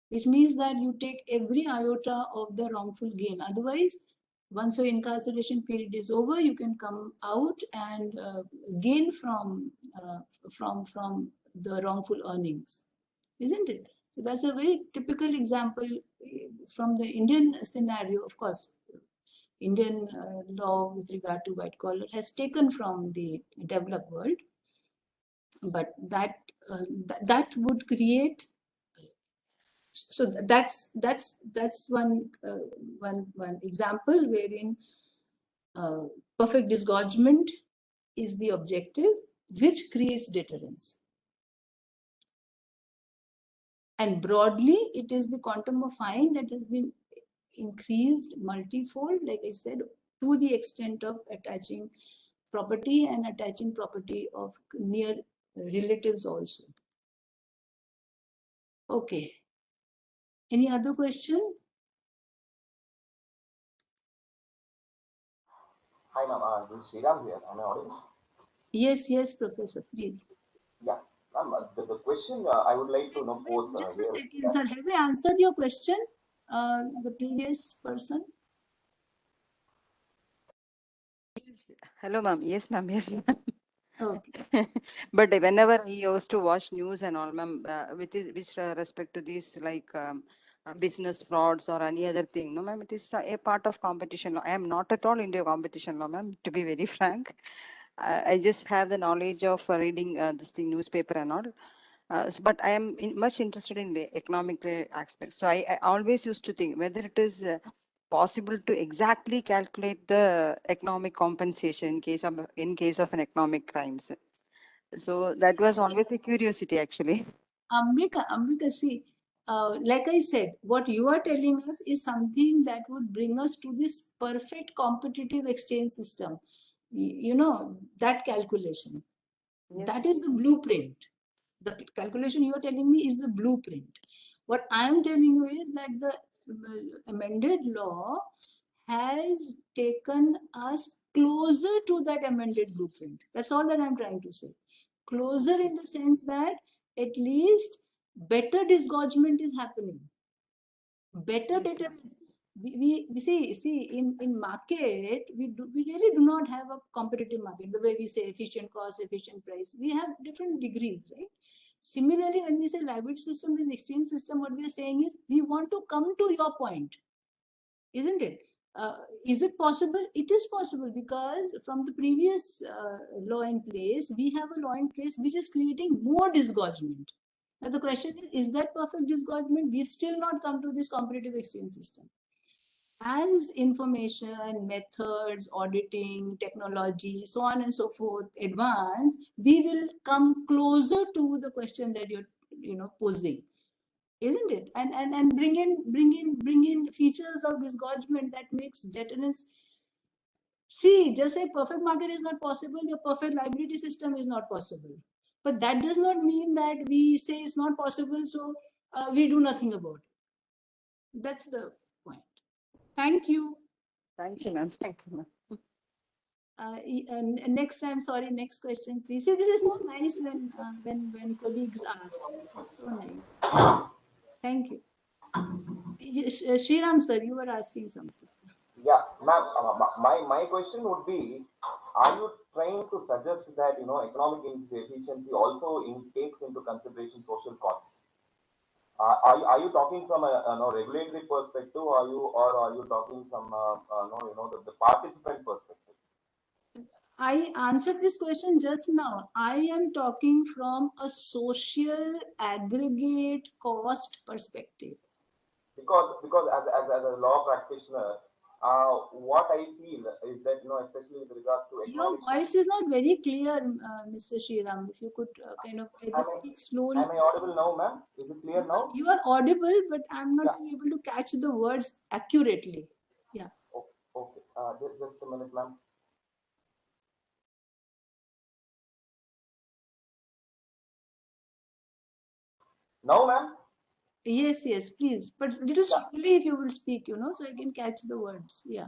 which means that you take every iota of the wrongful gain. Otherwise, once your incarceration period is over, you can come out and gain from the wrongful earnings, isn't it? So that's a very typical example from the Indian scenario. Of course, Indian law with regard to white collar has taken from the developed world, but that would create So that's one example wherein perfect disgorgement is the objective, which creates deterrence. And broadly, it is the quantum of fine that has been increased multifold, like I said, to the extent of attaching property and attaching property of near relatives also. Okay. Any other question? Hi, ma'am. This is Sriram here. Am I audible? Yes, yes, Professor, please. Yeah, ma'am. The question I would like to know pose Just a here. second, sir. Have I answered your question? The previous person? Hello, ma'am. Yes, ma'am. Yes, ma'am. Okay. But whenever I used to watch news and all, ma'am, with respect to this, like business frauds or any other thing, no, ma'am, it is a part of competition law. I am not at all into a competition law, ma'am, to be very frank. I just have the knowledge of reading this thing, newspaper and all. But I am much interested in the economic aspect. So I always used to think whether it is possible to exactly calculate the economic compensation in case of an economic crimes. So that was always a curiosity, actually. Ambika, see, like I said, what you are telling us is something that would bring us to this perfect competitive exchange system. You know, that calculation. Yes. That is the blueprint. The calculation you are telling me is the blueprint. What I am telling you is that the amended law has taken us closer to that amended blueprint. That's all that I'm trying to say. Closer in the sense that at least better disgorgement is happening. Better data. We see in market, we really do not have a competitive market. The way we say efficient cost, efficient price, we have different degrees, right? Similarly, when we say liability system and exchange system, what we are saying is we want to come to your point, isn't it? Is it possible? It is possible, because from the previous law in place, we have a law in place which is creating more disgorgement. Now the question is that perfect disgorgement? We've still not come to this competitive exchange system. As information, methods, auditing, technology, so on and so forth advance, we will come closer to the question that you're posing, isn't it? And bring in features of disgorgement that makes deterrence. See, just say perfect market is not possible, your perfect liability system is not possible. But that does not mean that we say it's not possible, so we do nothing about it. That's the point. Thank you. Thank you, ma'am. Thank you, ma'am. And next time, sorry, next question, please. See, this is so nice when colleagues ask. It's so nice. Thank you. Sriram sir, you were asking something. Yeah, ma'am. My question would be: are you trying to suggest that economic efficiency also takes into consideration social costs? Are you talking from a regulatory perspective? Or are you talking from the participant perspective? I answered this question just now. I am talking from a social aggregate cost perspective. Because as a law practitioner, what I feel is that especially with regards to Your economic. voice is not very clear, Mr. Sriram. If you could kind of either speak slowly. Am I audible now, ma'am? Is it clear now? You are audible, but I'm not able to catch the words accurately. Yeah. Okay. Just a minute, ma'am. Now, ma'am? Yes, please. But little slowly if you will speak, so I can catch the words. Yeah.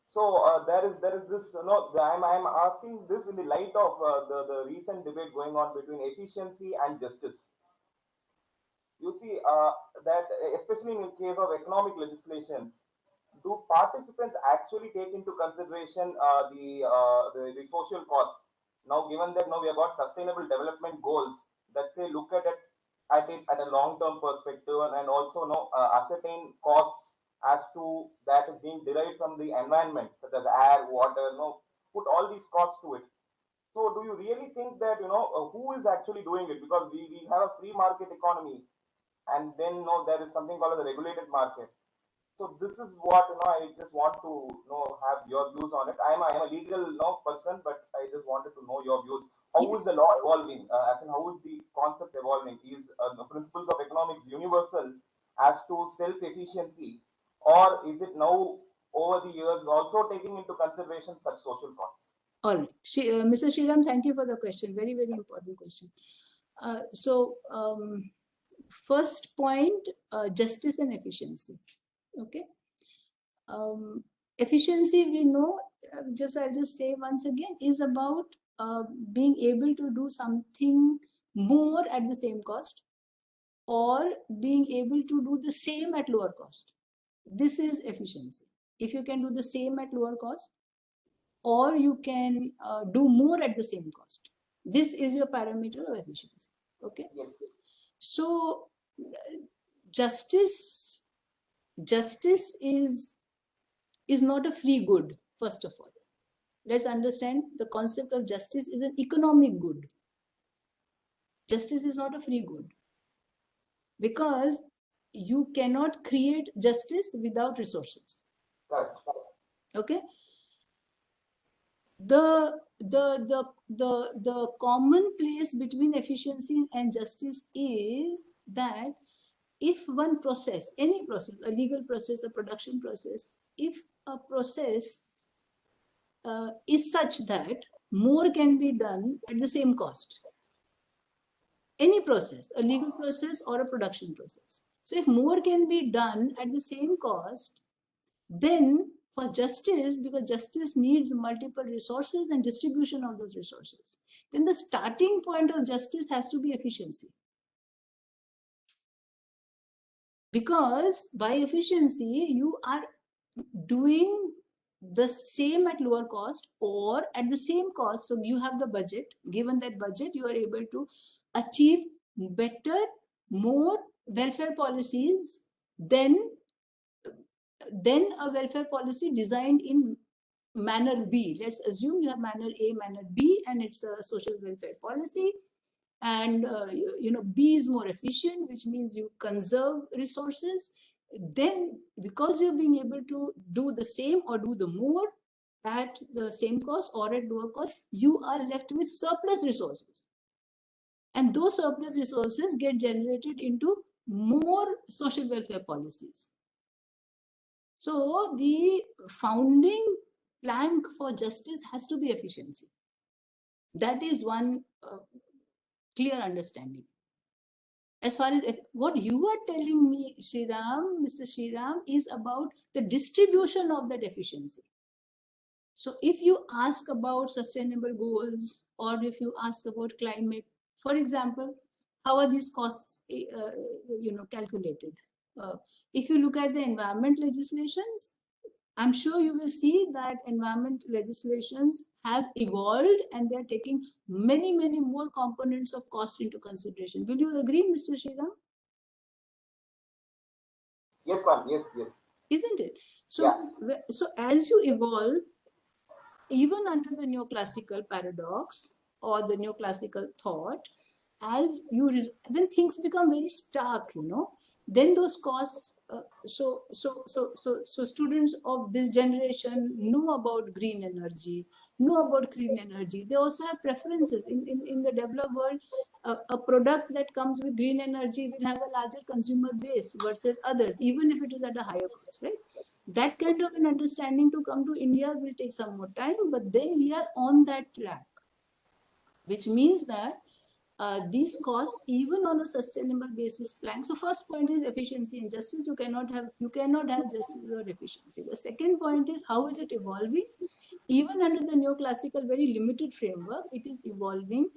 So there is this, I'm asking this in the light of the recent debate going on between efficiency and justice. You see that especially in the case of economic legislations, do participants actually take into consideration the social costs? Now, given that now we have got sustainable development goals that say look at it at a long-term perspective and also ascertain costs as to that is being derived from the environment, such as air, water, put all these costs to it. So, do you really think that who is actually doing it? Because we have a free market economy, and then there is something called the regulated market. So this is what I just want to have your views on it. I am a legal person, but I just wanted to know your views. How is the law evolving? As in, how is the concept evolving? Is the principles of economics universal as to self-efficiency, or is it now over the years also taking into consideration such social costs? All right, Mr. Sriram, thank you for the question. Very, very important question. First point, justice and efficiency. Okay. Efficiency, we know, I'll just say once again, is about being able to do something more at the same cost, or being able to do the same at lower cost. This is efficiency. If you can do the same at lower cost, or you can do more at the same cost, this is your parameter of efficiency. Okay. Yes. So justice is not a free good. First of all, let's understand the concept of justice is an economic good. Justice is not a free good, because you cannot create justice without resources. Right. Okay. The common place between efficiency and justice is that if one process, any process, a legal process, a production process, if a process is such that more can be done at the same cost, any process, a legal process or a production process. So if more can be done at the same cost, then for justice, because justice needs multiple resources and distribution of those resources, then the starting point of justice has to be efficiency. Because by efficiency, you are doing the same at lower cost or at the same cost. So you have the budget. Given that budget, you are able to achieve better, more welfare policies than a welfare policy designed in manner B. Let's assume you have manner A, manner B, and it's a social welfare policy. And B is more efficient, which means you conserve resources. Then because you're being able to do the same or do the more at the same cost or at lower cost, you are left with surplus resources. And those surplus resources get generated into more social welfare policies. So the founding plank for justice has to be efficiency. That is one clear understanding. As far as what you are telling me, Mr. Sriram, is about the distribution of that efficiency. So if you ask about sustainable goals, or if you ask about climate, for example, how are these costs calculated? If you look at the environment legislations, I'm sure you will see that environment legislations have evolved and they're taking many, many more components of cost into consideration. Will you agree, Mr. Sriram? Yes, ma'am. Yes, yes. Isn't it? So, so as you evolve, even under the neoclassical paradox or the neoclassical thought, as you then things become very stark, then those costs. So students of this generation know about green energy, know about clean energy. They also have preferences in the developed world. A product that comes with green energy will have a larger consumer base versus others, even if it is at a higher cost, right? That kind of an understanding to come to India will take some more time, but then we are on that track, which means that these costs, even on a sustainable basis plank. So first point is efficiency and justice. You cannot have justice without efficiency. The second point is how is it evolving? Even under the neoclassical very limited framework, it is evolving.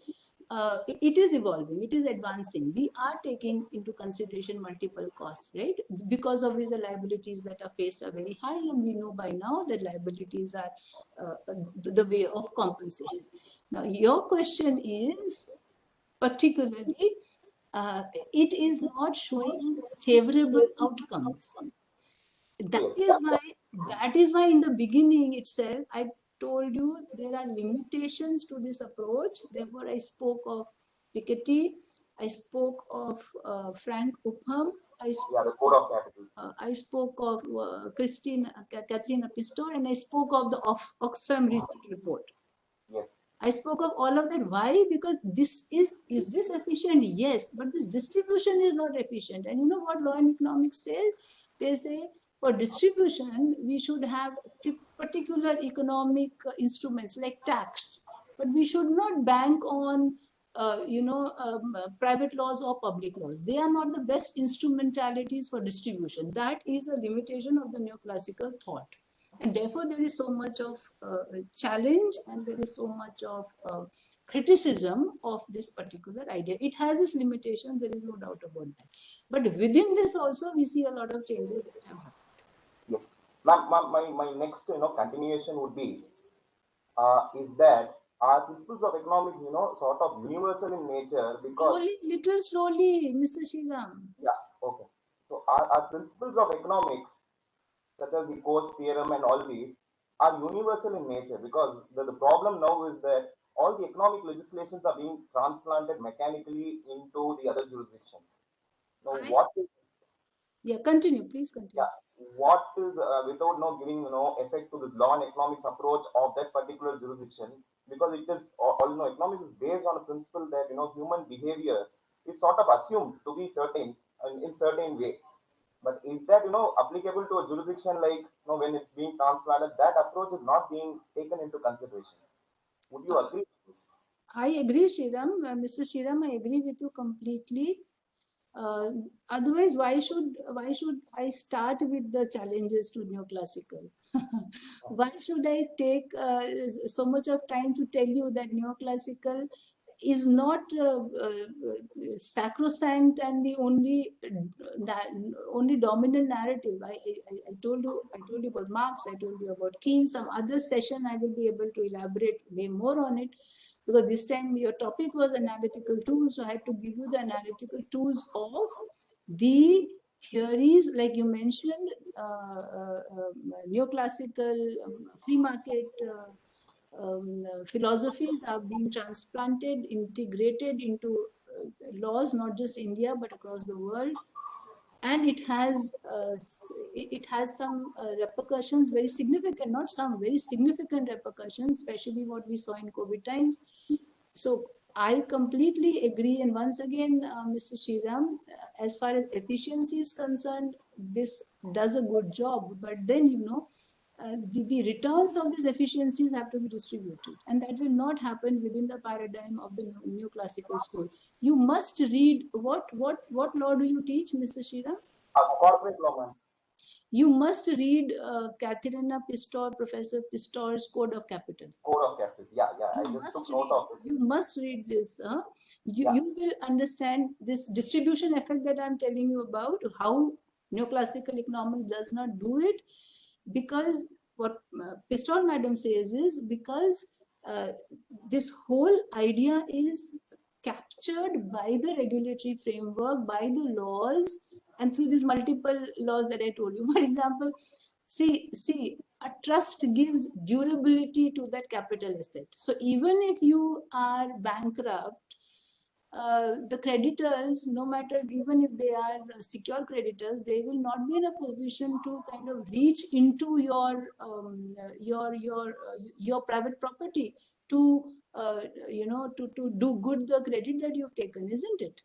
It is advancing. We are taking into consideration multiple costs, right? Because of which the liabilities that are faced are very high, and we know by now that liabilities are the way of compensation. Now, your question is particularly, it is not showing favorable outcomes. That is why in the beginning itself, I told you there are limitations to this approach. Therefore, I spoke of Piketty. I spoke of Frank Upham. Yeah, the Code of Capital. I spoke of Catherine Pistor, and I spoke of the Oxfam Research Report. Yes. I spoke of all of that. Why? Because this is this efficient? Yes, but this distribution is not efficient. And you know what law and economics says? They say for distribution, we should have particular economic instruments like tax, but we should not bank on private laws or public laws. They are not the best instrumentalities for distribution. That is a limitation of the neoclassical thought. And therefore, there is so much of challenge and there is so much of criticism of this particular idea. It has its limitations, there is no doubt about that. But within this also, we see a lot of changes that have happened. Yes. My next continuation would be is that our principles of economics, sort of universal in nature because Little slowly, Mr. Sriram. Yeah, okay. So our principles of economics, such as the Coase theorem and all these, are universal in nature because the problem now is that all the economic legislations are being transplanted mechanically into the other jurisdictions. Now, Continue, please continue. Yeah, what is without giving effect to this law and economics approach of that particular jurisdiction, because it is economics is based on a principle that human behavior is sort of assumed to be certain in certain way. But is that applicable to a jurisdiction like when it's being transplanted? That approach is not being taken into consideration. Would you agree with this? I agree, Sriram. Mr. Sriram, I agree with you completely. Otherwise, why should I start with the challenges to neoclassical? Why should I take so much of time to tell you that neoclassical is not sacrosanct and the only dominant narrative? I told you about Marx. I told you about Keynes. Some other session I will be able to elaborate way more on it, because this time your topic was analytical tools, so I had to give you the analytical tools of the theories, like you mentioned, neoclassical free market philosophies are being transplanted, integrated into laws, not just India, but across the world. And it has some repercussions, very significant, not some, very significant repercussions, especially what we saw in COVID times. So I completely agree. And once again, Mr. Sriram, as far as efficiency is concerned, this does a good job. But then, the returns of these efficiencies have to be distributed. And that will not happen within the paradigm of the new classical school. You must read, what law do you teach, Mr. Sriram? Corporate law, ma'am. You must read Catherine Pistor, Professor Pistor's Code of Capital. Code of Capital, yeah. I just took note of it. You must read this. You will understand this distribution effect that I'm telling you about, how neoclassical economics does not do it, because what Pistor madam says is because this whole idea is captured by the regulatory framework, by the laws, and through these multiple laws that I told you. For example, see, a trust gives durability to that capital asset. So even if you are bankrupt, the creditors, no matter, even if they are secure creditors, they will not be in a position to kind of reach into your private property to to do good the credit that you've taken, isn't it?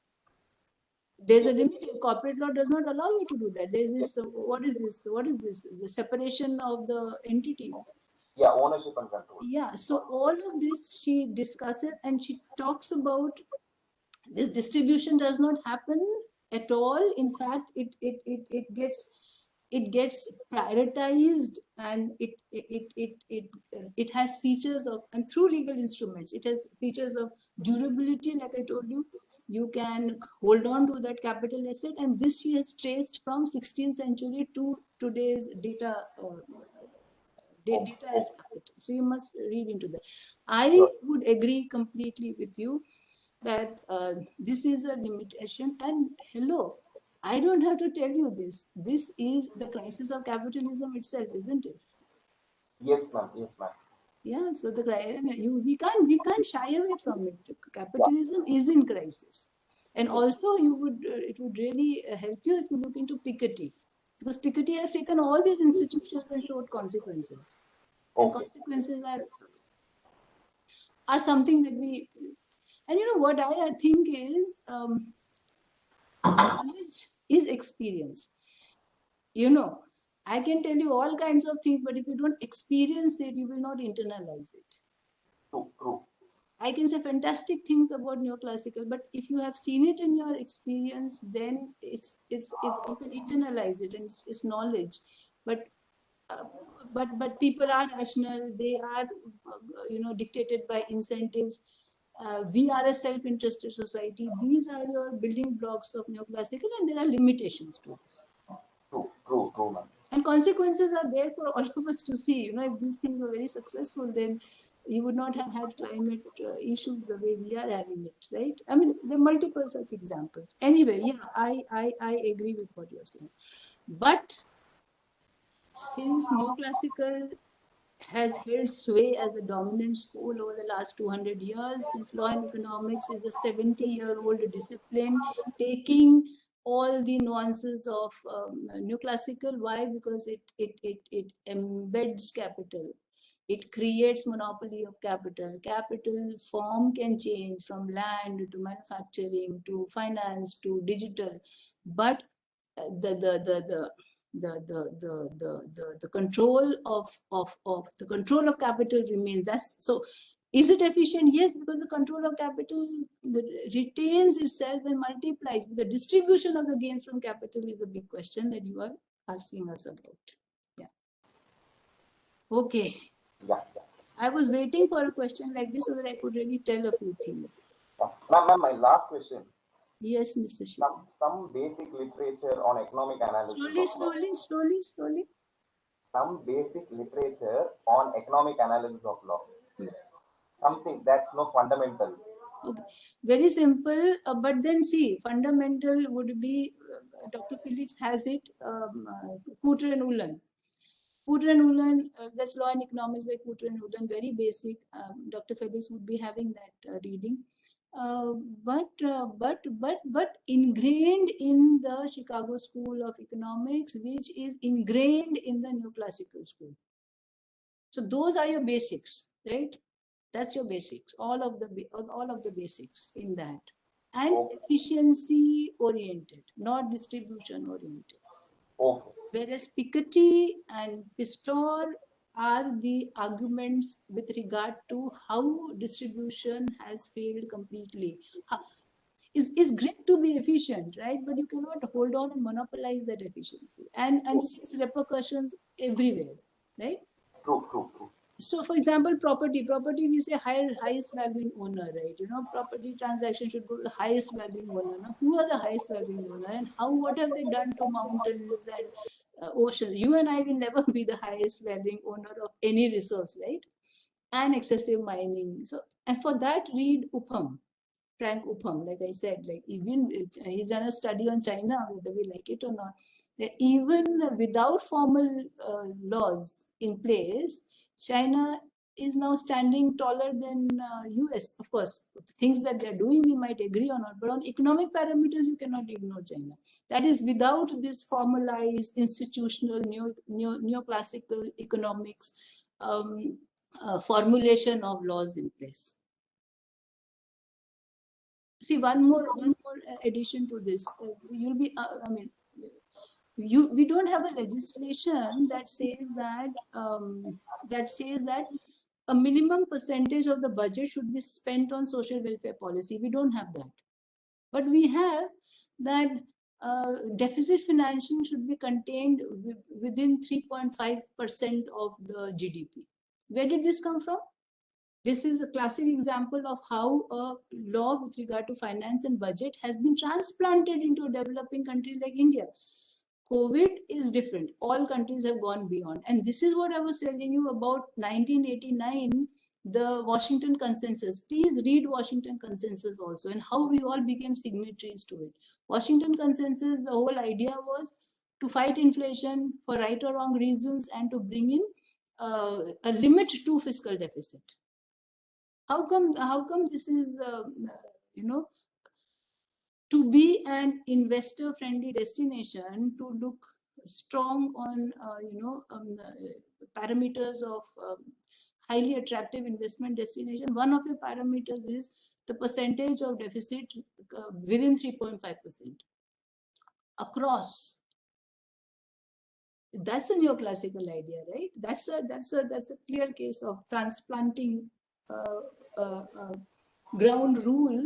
There's a limit. Corporate law does not allow you to do that. There's this, what is this? The separation of the entities. Yeah, ownership and control. Yeah, so all of this she discusses, and she talks about this distribution does not happen at all. In fact, it gets prioritized, and it has features of, and through legal instruments, it has features of durability. Like I told you, you can hold on to that capital asset, and this she has traced from 16th century to today's data. Data is capital. So you must read into that. I would agree completely with you that this is a limitation. And hello, I don't have to tell you this. This is the crisis of capitalism itself, isn't it? Yes, ma'am. Yeah. So we can't shy away from it. Capitalism is in crisis, And also it would really help you if you look into Piketty, because Piketty has taken all these institutions and showed consequences. And consequences are something that we, and you know what I think is, knowledge is experience. You know, I can tell you all kinds of things, but if you don't experience it, you will not internalize it. True. I can say fantastic things about neoclassical, but if you have seen it in your experience, then it's you can internalize it, and it's knowledge. But people are rational. They are dictated by incentives. We are a self-interested society. These are your building blocks of neoclassical, and there are limitations to this. True, ma'am. And consequences are there for all of us to see. You know, if these things were very successful, then you would not have had climate issues the way we are having it, right? I mean, there are multiple such examples. Anyway, yeah, I agree with what you're saying. But since neoclassical has held sway as a dominant school over the last 200 years, since law and economics is a 70-year-old discipline, taking all the nuances of neoclassical. Why? Because it embeds capital. It creates monopoly of capital. Capital form can change from land to manufacturing to finance to digital, but the control of control of capital remains. That's so. Is it efficient? Yes, because the control of capital retains itself and multiplies. But the distribution of the gains from capital is a big question that you are asking us about. Yeah. Okay. Yeah. I was waiting for a question like this so that I could really tell a few things. Ma'am, my last question. Yes, Mr. Shiv. Some basic literature on economic analysis. Slowly. Some basic literature on economic analysis of law. Something that's no fundamental. Okay, very simple. But then see, fundamental would be Dr. Felix has it. Cooter and Ulan. Cooter and Ulan. That's Law and Economics by Cooter and Ulan. Very basic. Dr. Felix would be having that reading. But ingrained in the Chicago School of Economics, which is ingrained in the Neoclassical School. So those are your basics, right? That's your basics. All of the basics in that, and efficiency oriented, not distribution oriented. Okay. Whereas Piketty and Pistor are the arguments with regard to how distribution has failed completely. It's great to be efficient, right? But you cannot hold on and monopolize that efficiency and sees repercussions everywhere, right? True. So, for example, property, we say highest valuing owner, right? You know, property transaction should go to the highest valuing owner. Now, who are the highest valuing owner, and what have they done to mountains and oceans? You and I will never be the highest valuing owner of any resource, right? And excessive mining. So, and for that, read Upham, Frank Upham. Like I said, like even he's done a study on China, whether we like it or not. That even without formal laws in place, China is now standing taller than US. Of course, things that they're doing we might agree on, but on economic parameters you cannot ignore China. That is without this formalized institutional neoclassical economics formulation of laws in place. See, one more addition to this. You'll be, we don't have a legislation that says that a minimum percentage of the budget should be spent on social welfare policy. We don't have that, but we have that deficit financing should be contained within 3.5% of the GDP. Where did this come from? This is a classic example of how a law with regard to finance and budget has been transplanted into a developing country like India. COVID is different. All countries have gone beyond. And this is what I was telling you about 1989, the Washington Consensus. Please read Washington Consensus also, and how we all became signatories to it. Washington Consensus, the whole idea was to fight inflation for right or wrong reasons and to bring in a limit to fiscal deficit. How come this is, to be an investor-friendly destination, to look strong on parameters of highly attractive investment destination, one of your parameters is the percentage of deficit within 3.5% across. That's a neoclassical idea, right? That's a clear case of transplanting ground rule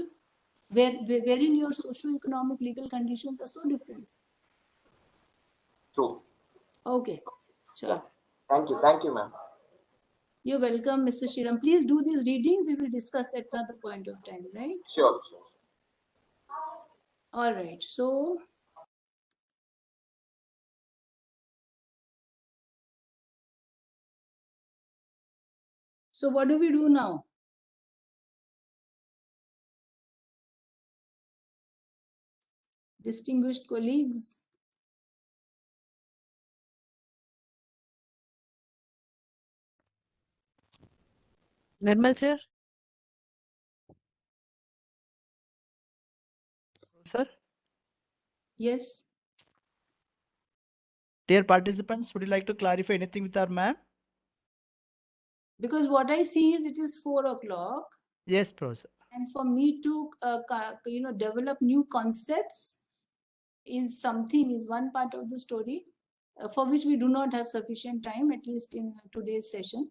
wherein your socio-economic legal conditions are so different. True. Okay, sure. Thank you, ma'am. You're welcome, Mr. Shiram. Please do these readings. We will discuss at another point of time, right? Sure. All right. So what do we do now? Distinguished colleagues. Nirmal sir? Sir, Yes. dear participants, would you like to clarify anything with our ma'am? Because what I see is it is 4 o'clock. Yes, Professor. And for me to develop new concepts is one part of the story for which we do not have sufficient time, at least in today's session.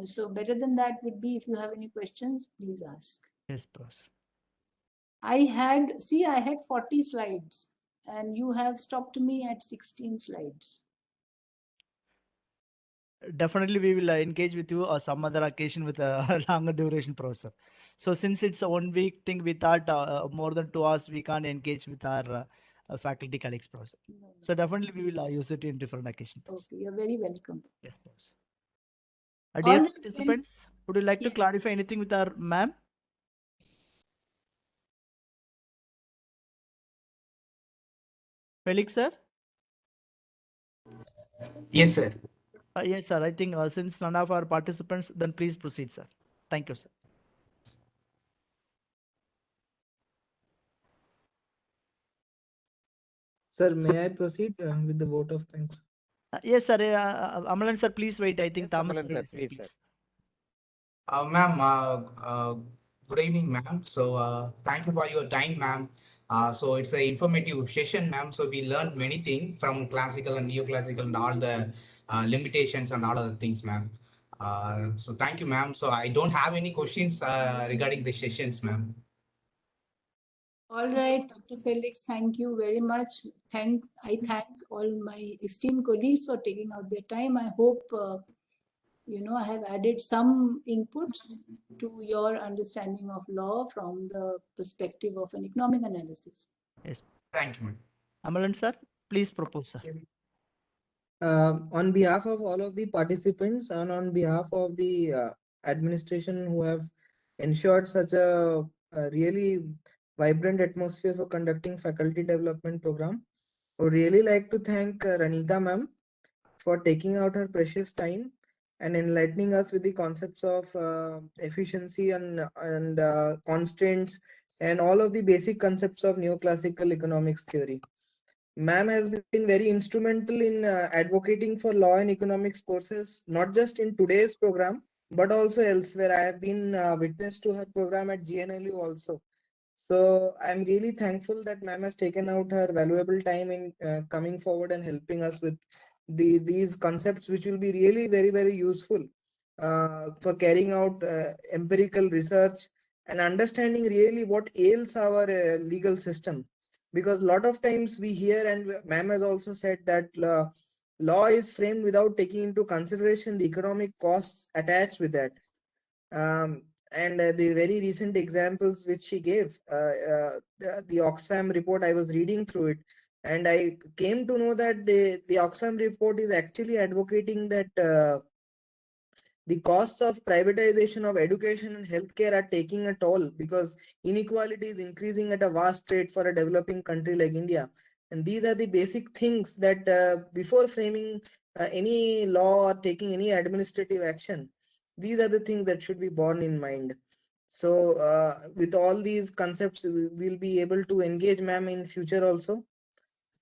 So better than that would be, if you have any questions, please ask. Yes, Professor. I had 40 slides and you have stopped me at 16 slides. Definitely, we will engage with you or some other occasion with a longer duration, Professor. So since it's a 1 week thing, we thought more than 2 hours we can't engage with our faculty colleagues, Professor. No. So definitely we will use it in different occasions. Okay, you're very welcome. Yes, Professor. Dear All right, participants, would you like to yeah. clarify anything with our ma'am? Felix, sir? Yes, sir. Yes, sir. I think since none of our participants, then please proceed, sir. Thank you, sir. Sir, may I proceed with the vote of thanks? Yes, sir. Amalan, sir, please wait. I think Yes, Thomas Amalan, sir, raised, please, sir. Ma'am, good evening, ma'am. So thank you for your time, ma'am. So it's an informative session, ma'am. So we learned many things from classical and neoclassical and all the limitations and all other things, ma'am. So thank you, ma'am. So I don't have any questions regarding the sessions, ma'am. All right, Dr. Felix, thank you very much. I thank all my esteemed colleagues for taking out their time. I hope, I have added some inputs to your understanding of law from the perspective of an economic analysis. Yes. Thank you, ma'am. Amalan, sir, please propose, sir. On behalf of all of the participants and on behalf of the administration who have ensured such a really vibrant atmosphere for conducting faculty development program, I would really like to thank Ranita ma'am for taking out her precious time and enlightening us with the concepts of efficiency and constraints and all of the basic concepts of neoclassical economics theory. Ma'am has been very instrumental in advocating for law and economics courses, not just in today's program, but also elsewhere. I have been witness to her program at GNLU also. So I'm really thankful that ma'am has taken out her valuable time in coming forward and helping us with these concepts, which will be really very, very useful for carrying out empirical research and understanding really what ails our legal system. Because a lot of times we hear, and ma'am has also said that law is framed without taking into consideration the economic costs attached with that. And the very recent examples which she gave, the Oxfam report, I was reading through it, and I came to know that the Oxfam report is actually advocating that the costs of privatization of education and healthcare are taking a toll because inequality is increasing at a vast rate for a developing country like India. And these are the basic things that before framing any law or taking any administrative action, these are the things that should be borne in mind. So with all these concepts, we'll be able to engage ma'am in future also.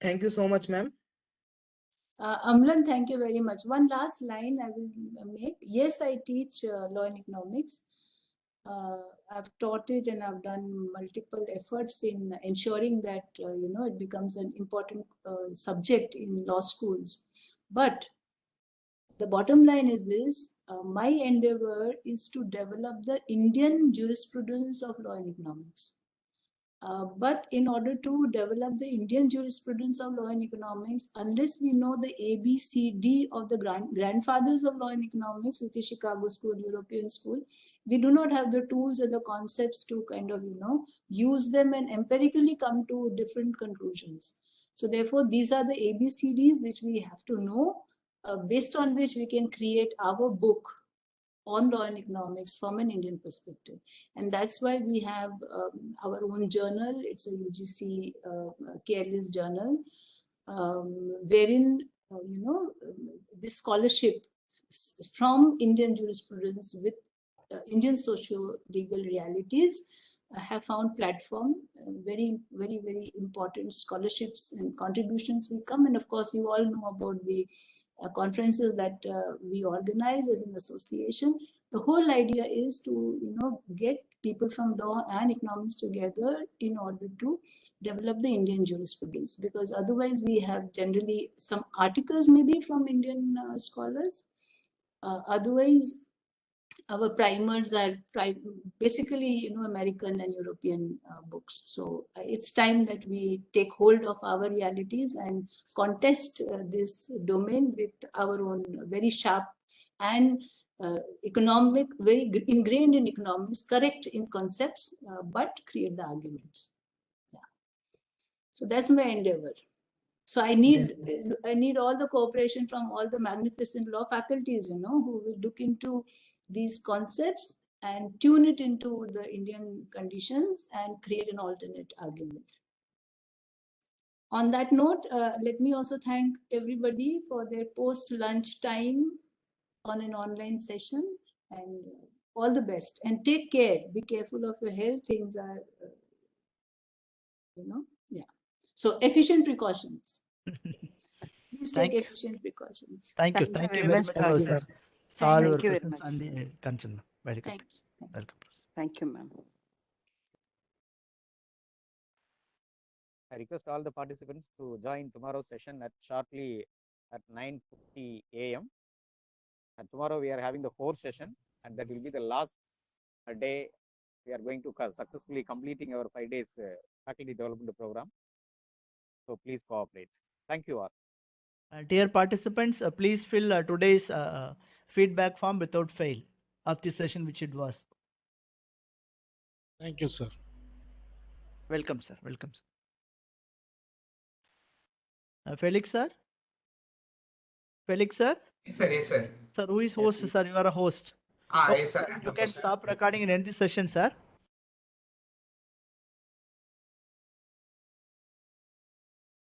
Thank you so much, ma'am. Amlan, thank you very much. One last line I will make. Yes, I teach law and economics. I've taught it and I've done multiple efforts in ensuring that it becomes an important subject in law schools. But the bottom line is this: my endeavor is to develop the Indian jurisprudence of law and economics. But in order to develop the Indian jurisprudence of law and economics, unless we know the ABCD of the grandfathers of law and economics, which is Chicago School, European School, we do not have the tools and the concepts to kind of, use them and empirically come to different conclusions. So therefore, these are the ABCDs which we have to know, based on which we can create our book on law and economics from an Indian perspective. And that's why we have our own journal. It's a UGC careless journal, wherein, this scholarship from Indian jurisprudence with Indian socio-legal realities have found platform. Very, very, very important scholarships and contributions will come. And of course, you all know about the conferences that we organize as an association. The whole idea is to get people from law and economics together in order to develop the Indian jurisprudence, because otherwise we have generally some articles maybe from Indian scholars. Otherwise, our primers are basically American and European books. So it's time that we take hold of our realities and contest this domain with our own very sharp and economic, very ingrained in economics, correct in concepts, but create the arguments. Yeah. So that's my endeavor. So I need all the cooperation from all the magnificent law faculties, who will look into these concepts and tune it into the Indian conditions and create an alternate argument. On that note, let me also thank everybody for their post-lunch time on an online session, and all the best. And take care. Be careful of your health. Things are, yeah. So efficient precautions. Please take efficient precautions. Thank you very much, Professor. Thank Your you very presence much. and the concern. Very good. Thank you. Welcome. Thank you, ma'am. I request all the participants to join tomorrow's session sharply at 9:50 a.m. And tomorrow we are having the 4th session, and that will be the last day we are going to successfully completing our 5 days faculty development program. So please cooperate. Thank you all. Dear participants, please fill today's feedback form without fail of the session which it was. Thank you, sir. Welcome, sir. Welcome, sir. Felix, sir? Felix, sir? Yes, sir. Yes, sir. Sir, who is host, sir? You are a host. Yes, sir. You can stop recording and end the session, sir.